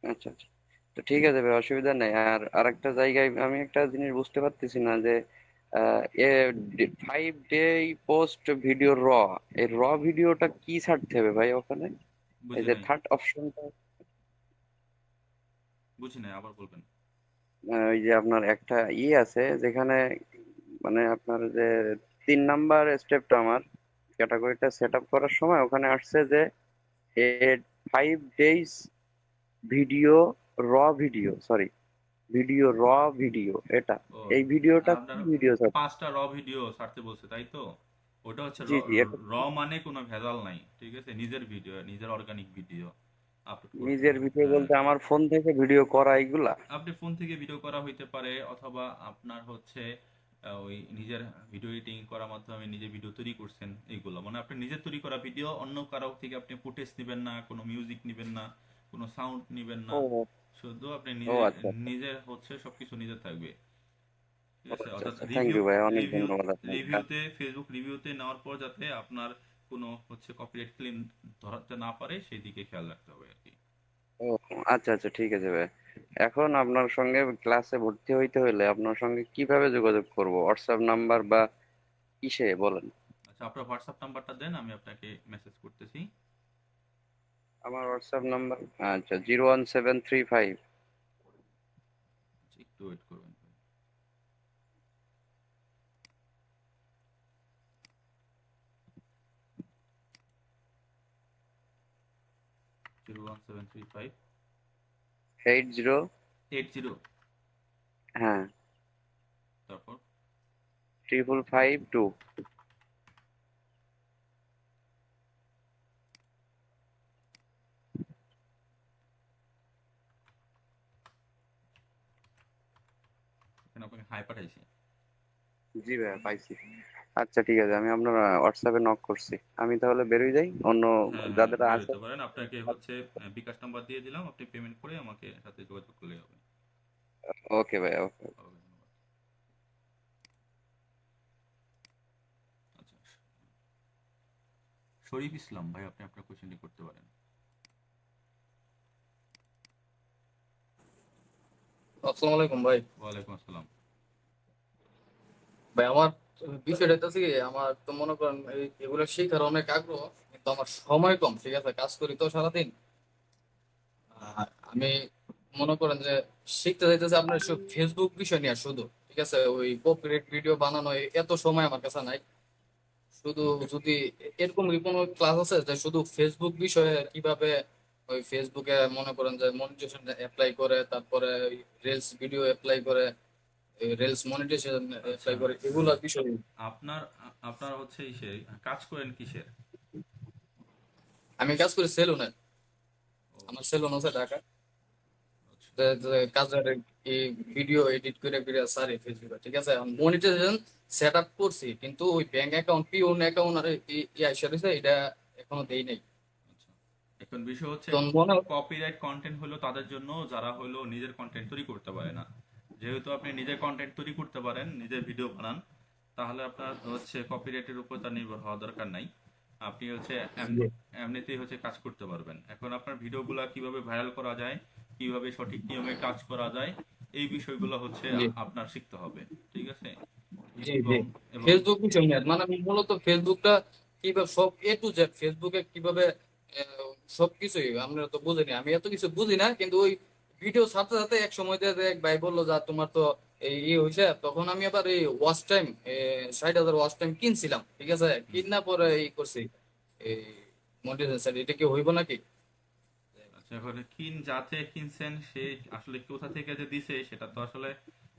আচ্ছা আচ্ছা, তো ঠিক আছে ভাই, অসুবিধা নেই। আর আরেকটা জায়গায় আমি একটা জিনিস বুঝতে পারতেছি না যে এ 5 ডে পোস্ট ভিডিও এই ভিডিওটা কি ছাড়তে হবে ভাই ওখানে? এই বুঝি যে নাই, থার্ড অপশনটা, বুঝি নাই, আবার বলবেন। ওই যে আপনার একটা আছে যেখানে, মানে আপনার যে 3 নাম্বার স্টেপটা আমার ক্যাটাগরিটা সেট আপ করার সময় ওখানে আসছে যে 5 ডেজ ভিডিও ভিডিও, সরি, র ভিডিও, এটা, ও, এই ভিডিওটা কি আপনার ভিডিও স্যার? 5টা ভিডিও ছাড়তে বলছে তাই তো? ওটা হচ্ছে জি জি, এটা মানে কোনো ভেজাল নাই, ঠিক আছে, নিজের ভিডিও, নিজের অর্গানিক ভিডিও আপলোড করতে নিজের হবে। ভিডিও হ্যাঁ, বলতে আমার ফোন থেকে ভিডিও করা এগুলা? আপনি ফোন থেকে ভিডিও করা হইতে পারে, অথবা আপনার হচ্ছে ওই নিজের ভিডিও এডিটিং করার মাধ্যমে নিজে ভিডিও তৈরি করছেন, এইগুলো মানে আপনি নিজের তৈরি করা ভিডিও, অন্য কারো থেকে আপনি ফুটেজ নেবেন না, কোনো মিউজিক নেবেন না, কোনো সাউন্ড নেবেন না, ও শুধু আপনি ও নিজে আচ্ছা আচ্ছা। নিজে হচ্ছে সবকিছু নিজে থাকবে। ঠিক ও আছে, আচ্ছা অর্থাৎ আচ্ছা, থ্যাংক ইউ ভাই, অনেক রিভিউ ধন্যবাদ আপনাকে। রিভিউতে ফেসবুক রিভিউতে নেওয়ার পর যাতে আপনার কোনো হচ্ছে কপিরাইট ক্লেম ধরাতে না পারে সেই দিকে খেয়াল রাখতে হবে আর কি। ও আচ্ছা আচ্ছা, ঠিক আছে ভাই। এখন আপনার সঙ্গে ক্লাসে ভর্তি হইতে হলে আপনার সঙ্গে কিভাবে যোগাযোগ করব? হোয়াটসঅ্যাপ নাম্বার বা কিসে বলেন? আচ্ছা, আপনার হোয়াটসঅ্যাপ নাম্বারটা দেন, আমি আপনাকে মেসেজ করতেছি। আমার হোয়াটসঅ্যাপ নাম্বার, আচ্ছা, 01735। আচ্ছা, একটু ওয়েট করবেন। 01735 80, 80, হ্যাঁ, তারপর 5552। এখানে আপনাকে হাই পাঠাইছি। জি ভাইয়া, পাইছি। আচ্ছা ঠিক আছে, আমি আপনার হোয়াটসঅ্যাপে নক করছি। আমি তাহলে বেরোই যাই, অন্য হ্যাঁ, হ্যাঁ, যাদের বের আছে। হতে পারেন, আপনাকে হচ্ছে বিকাশ নাম্বার দিয়ে দিলাম, আপনি পেমেন্ট করে আমাকে সাথে যোগাযোগ করলেই হবে। ওকে ভাইয়া, ওকে। হবে, ধন্যবাদ। আচ্ছা, শরীফ ইসলাম ভাই, আপনি আপনার কোশ্চেনটি করতে পারেন। আসসালামু আলাইকুম ভাই। ওয়ালাইকুম আসসালাম। ভাই আমার বিষয়টা হচ্ছে কি, আমার তো মনে করেন এগুলো শেখার অনেক আগ্রহ, কিন্তু আমার সময় কম। ঠিক আছে, কাজ করি তো সারাদিন। আর আমি মনে করেন যে শিখতে যাইতেছে আপনার সব ফেসবুক বিষয় নিয়ে শুধু। ঠিক আছে, ওই কপিরাইট ভিডিও বানানো এত সময় আমার কাছে নাই। শুধু যদি এরকম কি কোনো ক্লাস আছে যে শুধু ফেসবুক বিষয়ে কিভাবে ওই ফেসবুকে মনে করেন যে মনিটাইজেশন অ্যাপ্লাই করে, তারপরে রিলস ভিডিও অ্যাপ্লাই করে, রিলস মনিটাইজেশন অ্যাপ্লাই করে এগুলা বিষয়। আপনার আপনার হচ্ছে কাজ করেন কিসের? আমি কাজ করি সেলুনে, ও, আমার সেলুন আছে ঢাকা। আচ্ছা। কাজের এই ভিডিও এডিট করে করে সারি ফেসবুকে, ঠিক আছে। মনিটাইজেশন সেট আপ করছি, কিন্তু ওই ব্যাংক অ্যাকাউন্ট পিওন অ্যাকাউন্ট আর আইসা রয়েছে, এটা এখনো দেই নাই। আচ্ছা, এখন বিষয় হচ্ছে তো মনে কপিরাইট কন্টেন্ট হলো তাদের জন্য যারা হলো নিজের কন্টেন্ট তৈরি করতে পারে না। যেহেতু আপনি নিজের কন্টেন্ট তৈরি করতে পারেন, নিজের ভিডিও বানান, তাহলে আপনার হচ্ছে কপিরাইটের উপর তার নির্ভর হওয়া দরকার নাই। আপনি হচ্ছে এমনিতেই হচ্ছে কাজ করতে পারবেন। এখন আপনার ভিডিওগুলো কিভাবে ভাইরাল করা যায়, কিভাবে সঠিক নিয়মে কাজ করা যায়, এই বিষয়গুলো হচ্ছে জি আপনার শিখতে হবে, ঠিক আছে। জি জি এবং এবং ফেসবুক বিষয় নিয়ে মানে মূলত ফেসবুকটা কিভাবে সব এ টু জেড ফেসবুকে কিভাবে সবকিছুই আমরা তো বুঝিনি, আমি এত কিছু বুঝি না, কিন্তু ওই ভিডিও ছাড়তে ছাড়তে এক সময় দিয়ে এক ভাই বললো যা তোমার তো এই ইয়ে হয়েছে, তখন আমি আবার এই ওয়াচ টাইম 60,000 ওয়াচ টাইম কিনছিলাম, ঠিক আছে। কিনা পরে এই করছি এই মনিটাইজেশন, এটা কি হইব নাকি? আচ্ছা, এখন যাতে কিনছেন সে আসলে কোথা থেকে যে দিছে সেটা তো আসলে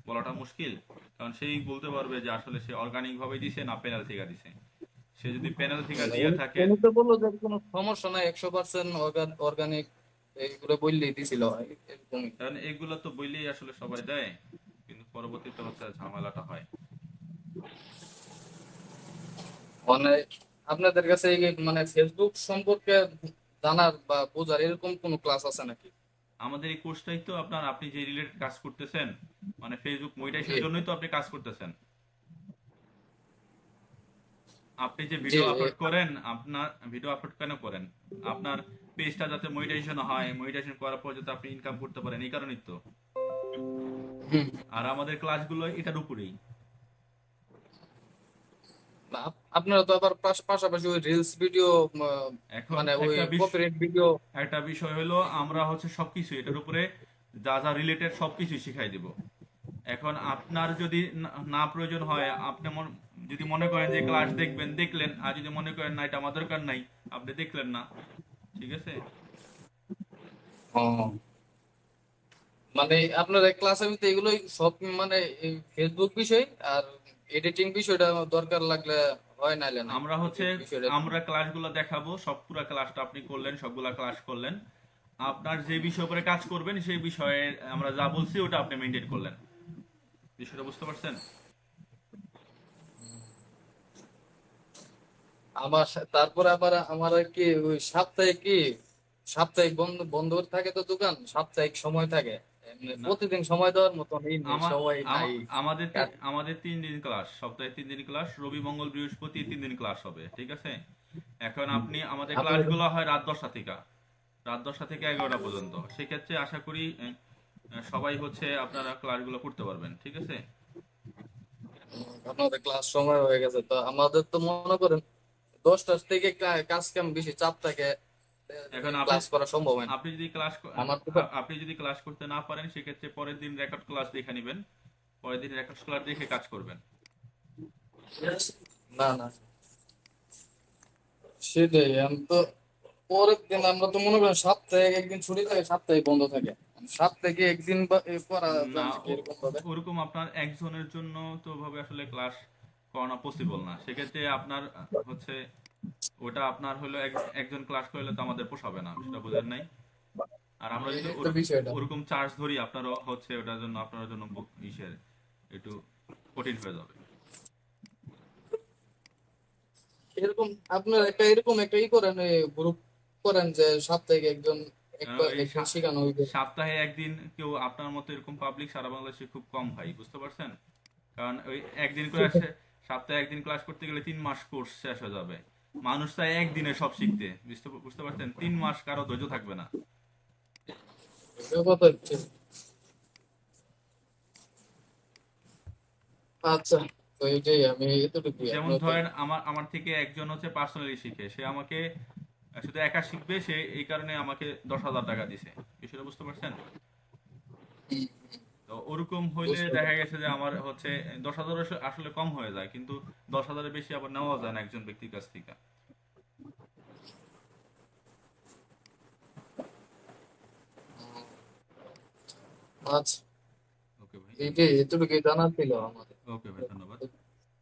বলাটা মুশকিল। কারণ সেই বলতে পারবে যে আসলে সে অর্গানিক ভাবে দিছে না পেনাল থেকে দিছে। সে যদি পেনাল থেকে দিয়ে থাকে, উনি তো বললো যে কোনো সমস্যা নাই, 100% অর্গানিক এইগুলো বললেই দিছিল এরকমই। কারণ এগুলো তো বইলেই আসলে সবাই দেয়, কিন্তু পরবর্তীতে হচ্ছে ঝামেলাটা হয়। মানে আপনাদের কাছে এই মানে ফেসবুক সম্পর্কে জানার বা বোঝার এরকম কোনো ক্লাস আছে নাকি? আমাদের এই কোর্সটাই তো আপনি যে রিলেটেড কাজ করতেছেন, মানে ফেসবুক জি মনিটাইজেশনের জন্যই তো আপনি কাজ করতেছেন। আপনি যে জি ভিডিও আপলোড করেন, আপনার ভিডিও আপলোড কেন করেন? আপনার পেজটা যাতে মনিটাইজেশন হয়, মনিটাইজেশন করার পর যাতে আপনি ইনকাম করতে পারেন, এই কারণেই তো। হুম। আর আমাদের ক্লাসগুলো এটার উপরেই। না, আপনারা তো আবার পাশাপাশি ওই রিলস ভিডিও এখন মানে ওই একটা কপিরাইট ভিডিও। একটা বিষয় হলো আমরা হচ্ছে সবকিছু এটার উপরে যা যা রিলেটেড সবকিছু শিখাই দিব। এখন আপনার যদি না প্রয়োজন হয়, আপনি যদি মনে করেন যে ক্লাস দেখবেন দেখলেন, আর যদি মনে করেন না এটা আমার দরকার নাই, আপনি দেখলেন না, ঠিক আছে। মানে আপনার ক্লাসের ভিতরে এগুলোই সব মানে এই ফেসবুক বিষয় আর এডিটিং বিষয়টা দরকার লাগলে হয়, নাইলে নাই আমরা হচ্ছে এই বিষয়টা। আমরা ক্লাসগুলো দেখাবো, সব পুরো ক্লাসটা আপনি করলেন, সবগুলা ক্লাস করলেন। আপনার যে বিষয় উপরে কাজ করবেন সেই বিষয়ে আমরা যা বলছি ওটা আপনি মেনটেন করলেন। বিষয়টা বুঝতে পারছেন? তারপরে আবার আমার আর কি ওই সাপ্তাহিক কি সাপ্তাহিক বন্ধ বন্ধ থাকে তো দোকান, সাপ্তাহিক সময় থাকে। এমনি না, প্রতিদিন সময় দেওয়ার মতন এই নেই, আমা- সবাই নাই। আমাদের 3 দিন ক্লাস, সপ্তাহে 3 দিন ক্লাস, রবি মঙ্গল বৃহস্পতি 3 দিন ক্লাস হবে, ঠিক আছে। এখন আপনি আমাদের আপনার ক্লাসগুলো হয় রাত 10টা থেকে 11টা পর্যন্ত। সেক্ষেত্রে আশা করি সবাই হচ্ছে আপনারা ক্লাসগুলো করতে পারবেন, ঠিক আছে। আপনাদের ক্লাস সময় হয়ে গেছে, তো আমাদের তো মনে করেন 10টা থেকে কাজ কাম বেশি চাপ থাকে, এখন ক্লাস করা সম্ভব হয় না আপনি যদি ক্লাস আমার তো। আপনি যদি ক্লাস করতে না পারেন, সেক্ষেত্রে পরের দিন রেকর্ড ক্লাস দেখে নেবেন, পরের দিন রেকর্ড ক্লাস দেখে কাজ করবেন। না না, সেটাই আমি তো পরের দিন আমরা তো মনে করেন সপ্তাহে একদিন ছুটি থাকে, সপ্তাহে বন্ধ থাকে, সপ্তাহে একদিন করা না, যায় কি এরকম ভাবে? ওরকম আপনার একজনের জন্য তো ভাবে আসলে ক্লাস করানো পসিবল না। সেক্ষেত্রে আপনার হচ্ছে ওটা আপনার হলো একজন ক্লাস করলে তো আমাদের পোষাবে না, সেটা বোঝেন নাই। আর আমরা যদি এই তো বিষয়টা। ওরকম চার্জ ধরি, আপনারও হচ্ছে ওটার জন্য আপনার জন্য ইসের একটু কঠিন হয়ে যাবে। এরকম আপনার এরকম একটা করেন, গ্রুপ করেন যে সপ্তাহে একজন এই একজন শেখানো হইবে। সপ্তাহে একদিন কেউ আপনার মতো এরকম পাবলিক সারা বাংলাদেশে খুব কম ভাই, বুঝতে পারছেন। কারণ ওই একদিন করে সপ্তাহে একদিন ক্লাস করতে গেলে 3 মাস কোর্স শেষ হয়ে যাবে। মানুষ চায় একদিনে সব শিখতে, বুঝতে পারছেন, 3 মাস কারো ধৈর্য থাকবে না। এটা কথা ঠিক। আচ্ছা, তো এইটাই আমি এতটুকুই যেমন আপনার তো। ধরেন আমার আমার থেকে একজন হচ্ছে পার্সোনালি শিখে, সে আমাকে শুধু একা শিখবে, সে এই কারণে আমাকে 10,000 টাকা দিছে। বিষয়টা বুঝতে পারছেন। তো ওরকম হইলে বুঝতে দেখা পারছি। গেছে যে আমার হচ্ছে 10,000 আসলে কম হয়ে যায়, কিন্তু 10,000-এর বেশি আবার নেওয়া যায় না একজন ব্যক্তির কাছ থেকে। আচ্ছা। ওকে ভাই। এইটাই এতটুকু জানার ছিল আমার। ওকে ভাই, ধন্যবাদ।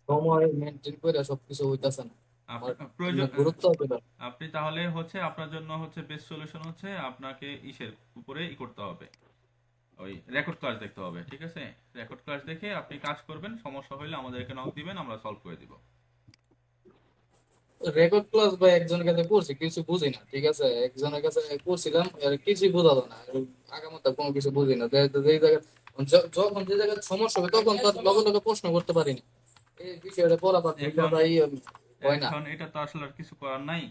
সময় মেনটেন করে সবকিছু হইতাছে না আমার, প্রয়োজন এমনি গুরুত্ব আছে না। আপনি তাহলে হচ্ছে আপনার জন্য হচ্ছে বেস্ট সলিউশন হচ্ছে আপনাকে ইসের উপরে করতে হবে, ওই রেকর্ড ক্লাস দেখতে হবে, ঠিক আছে? রেকর্ড ক্লাস দেখে আপনি কাজ করবেন, সমস্যা হলে আমাদেরকে নক দিবেন, আমরা সলভ করে দিব। রেকর্ড ক্লাস বা একজনের কাছে করছি, কিছু বুঝি না, ঠিক আছে? একজনের কাছে করছিলাম, আর কিছুই বোঝালো না, আগামাতা কোনো কিছু বুঝি না। যেই জায়গায় যখন যে জায়গায় সমস্যা হবে তখন তার লগে লগে প্রশ্ন করতে পারি না, এই বিষয়টা বলা পার এখন তাই হয় না। এখন এটা তো আসলে আর কিছু করার নাই,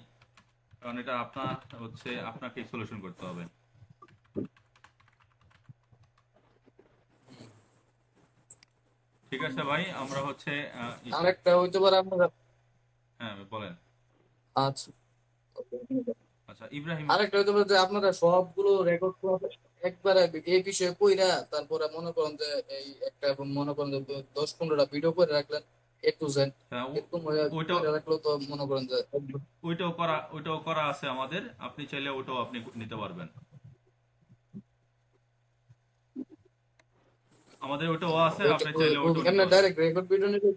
কারণ এটা আপনার হচ্ছে আপনাকে সলিউশন করতে হবে। ঠিক আছে ভাই, আমরা হচ্ছে আরেকটা হইতে পারে আপনারা। হ্যাঁ বলেন। আচ্ছা, আচ্ছা ইব্রাহিম, আরেকটা হইতে পারে যে আপনারা সবগুলো রেকর্ড ক্লাস একবারে এই বিষয়ে কইরা তারপরে মনে করেন যে এই একটা, মনে করেন যে 10-15টা ভিডিও করে রাখলেন এ টু জেড, হ্যাঁ, এরকম ওইটাও করে রাখলেও তো মনে করেন যে ওইটাও করা আছে আমাদের, আপনি চাইলে ওইটাও আপনি নিতে পারবেন। আমাদের ওইটাও আছে, আপনি চাইলে ওইটাও নিতে এমনি পারবেন। ডাইরেক্ট রেকর্ড ভিডিও নিতে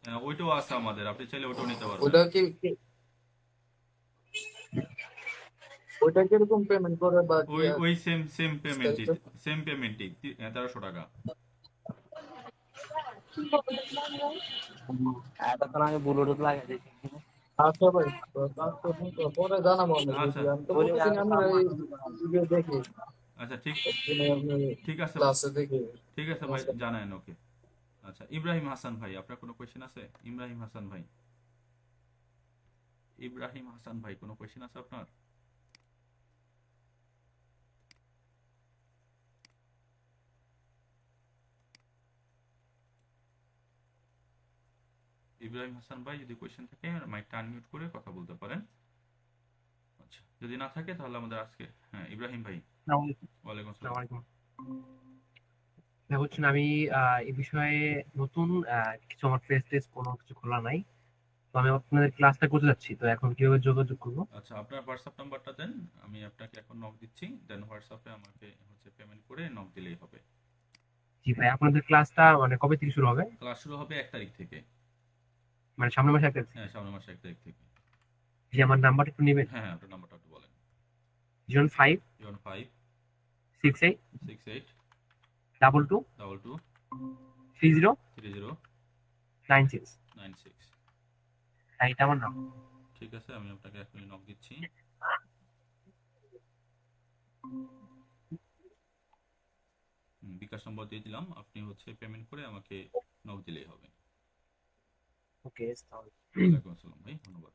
হ্যাঁ, ওইটাও আছে আমাদের, আপনি চাইলে ওইটাও নিতে পারবেন। ওটা ওইটা কিরকম পেমেন্ট করে বা কি ওই ওই সেম সেম পেমেন্টই, বিস্তারিত? 1300 টাকা। এতক্ষণ আমি ব্লুটুথ লাগাই দিয়েছি। আচ্ছা ভাই, তো তারপর পরে জানাবো আমি আচ্ছা যদি, আমি তো প্রতিদিন আমরা এই ভিডিও দেখি, আচ্ছা, ঠিক প্রতিদিন আপনি ঠিক আছে ক্লাসে দেখি। ঠিক আছে ভাই, জানায়েন। ওকে। আচ্ছা ইব্রাহিম হাসান ভাই, আপনার কোনো কোয়েশ্চেন আছে? ইব্রাহিম হাসান ভাই, ইব্রাহিম হাসান ভাই, কোনো কোয়েশ্চেন আছে আপনার? ইব্রাহিম হাসান ভাই, যদি কোয়েশ্চেন থাকে মাইকটা আনমিউট করে কথা বলতে পারেন। আচ্ছা, যদি না থাকে তাহলে আমাদের আজকে, হ্যাঁ ইব্রাহিম ভাই। ওয়ালাইকুম আসসালাম। আসসালামাইকুম। হচ্ছেন আমি এই বিষয়ে নতুন, কিছু আমার ফেস টেস কোনো কিছু খোলা নাই, তো আমি আপনাদের ক্লাসটা করতে যাচ্ছি, তো এখন কিভাবে যোগাযোগ করবো? আচ্ছা, আপনার হোয়াটসঅ্যাপ নাম্বারটা দেন, আমি আপনাকে এখন নক দিচ্ছি, দেন হোয়াটসঅ্যাপে আমাকে হচ্ছে পেমেন্ট করে নক দিলেই হবে। জি ভাই, আপনাদের ক্লাসটা মানে কবে থেকে শুরু হবে? ক্লাস শুরু হবে 1 তারিখ থেকে। মানে সামনের মাসে একটা? হ্যাঁ, সামনের মাসে 1 তারিখ থেকে। জি, আমার নাম্বারটা একটু নেবেন। হ্যাঁ হ্যাঁ, আপনার নাম্বারটা একটু বলেন। 05 05 68 68 22 22 30 30 96। 96। হ্যাঁ, এটা আমার নাম। ঠিক আছে, আমি আপনাকে এখনই নক দিচ্ছি। বিকাশ নম্বর দিয়ে দিলাম, আপনি হচ্ছে পেমেন্ট করে আমাকে নক দিলেই হবে। ওকে। ওয়ালাইকুম আসসালাম ভাই, ধন্যবাদ।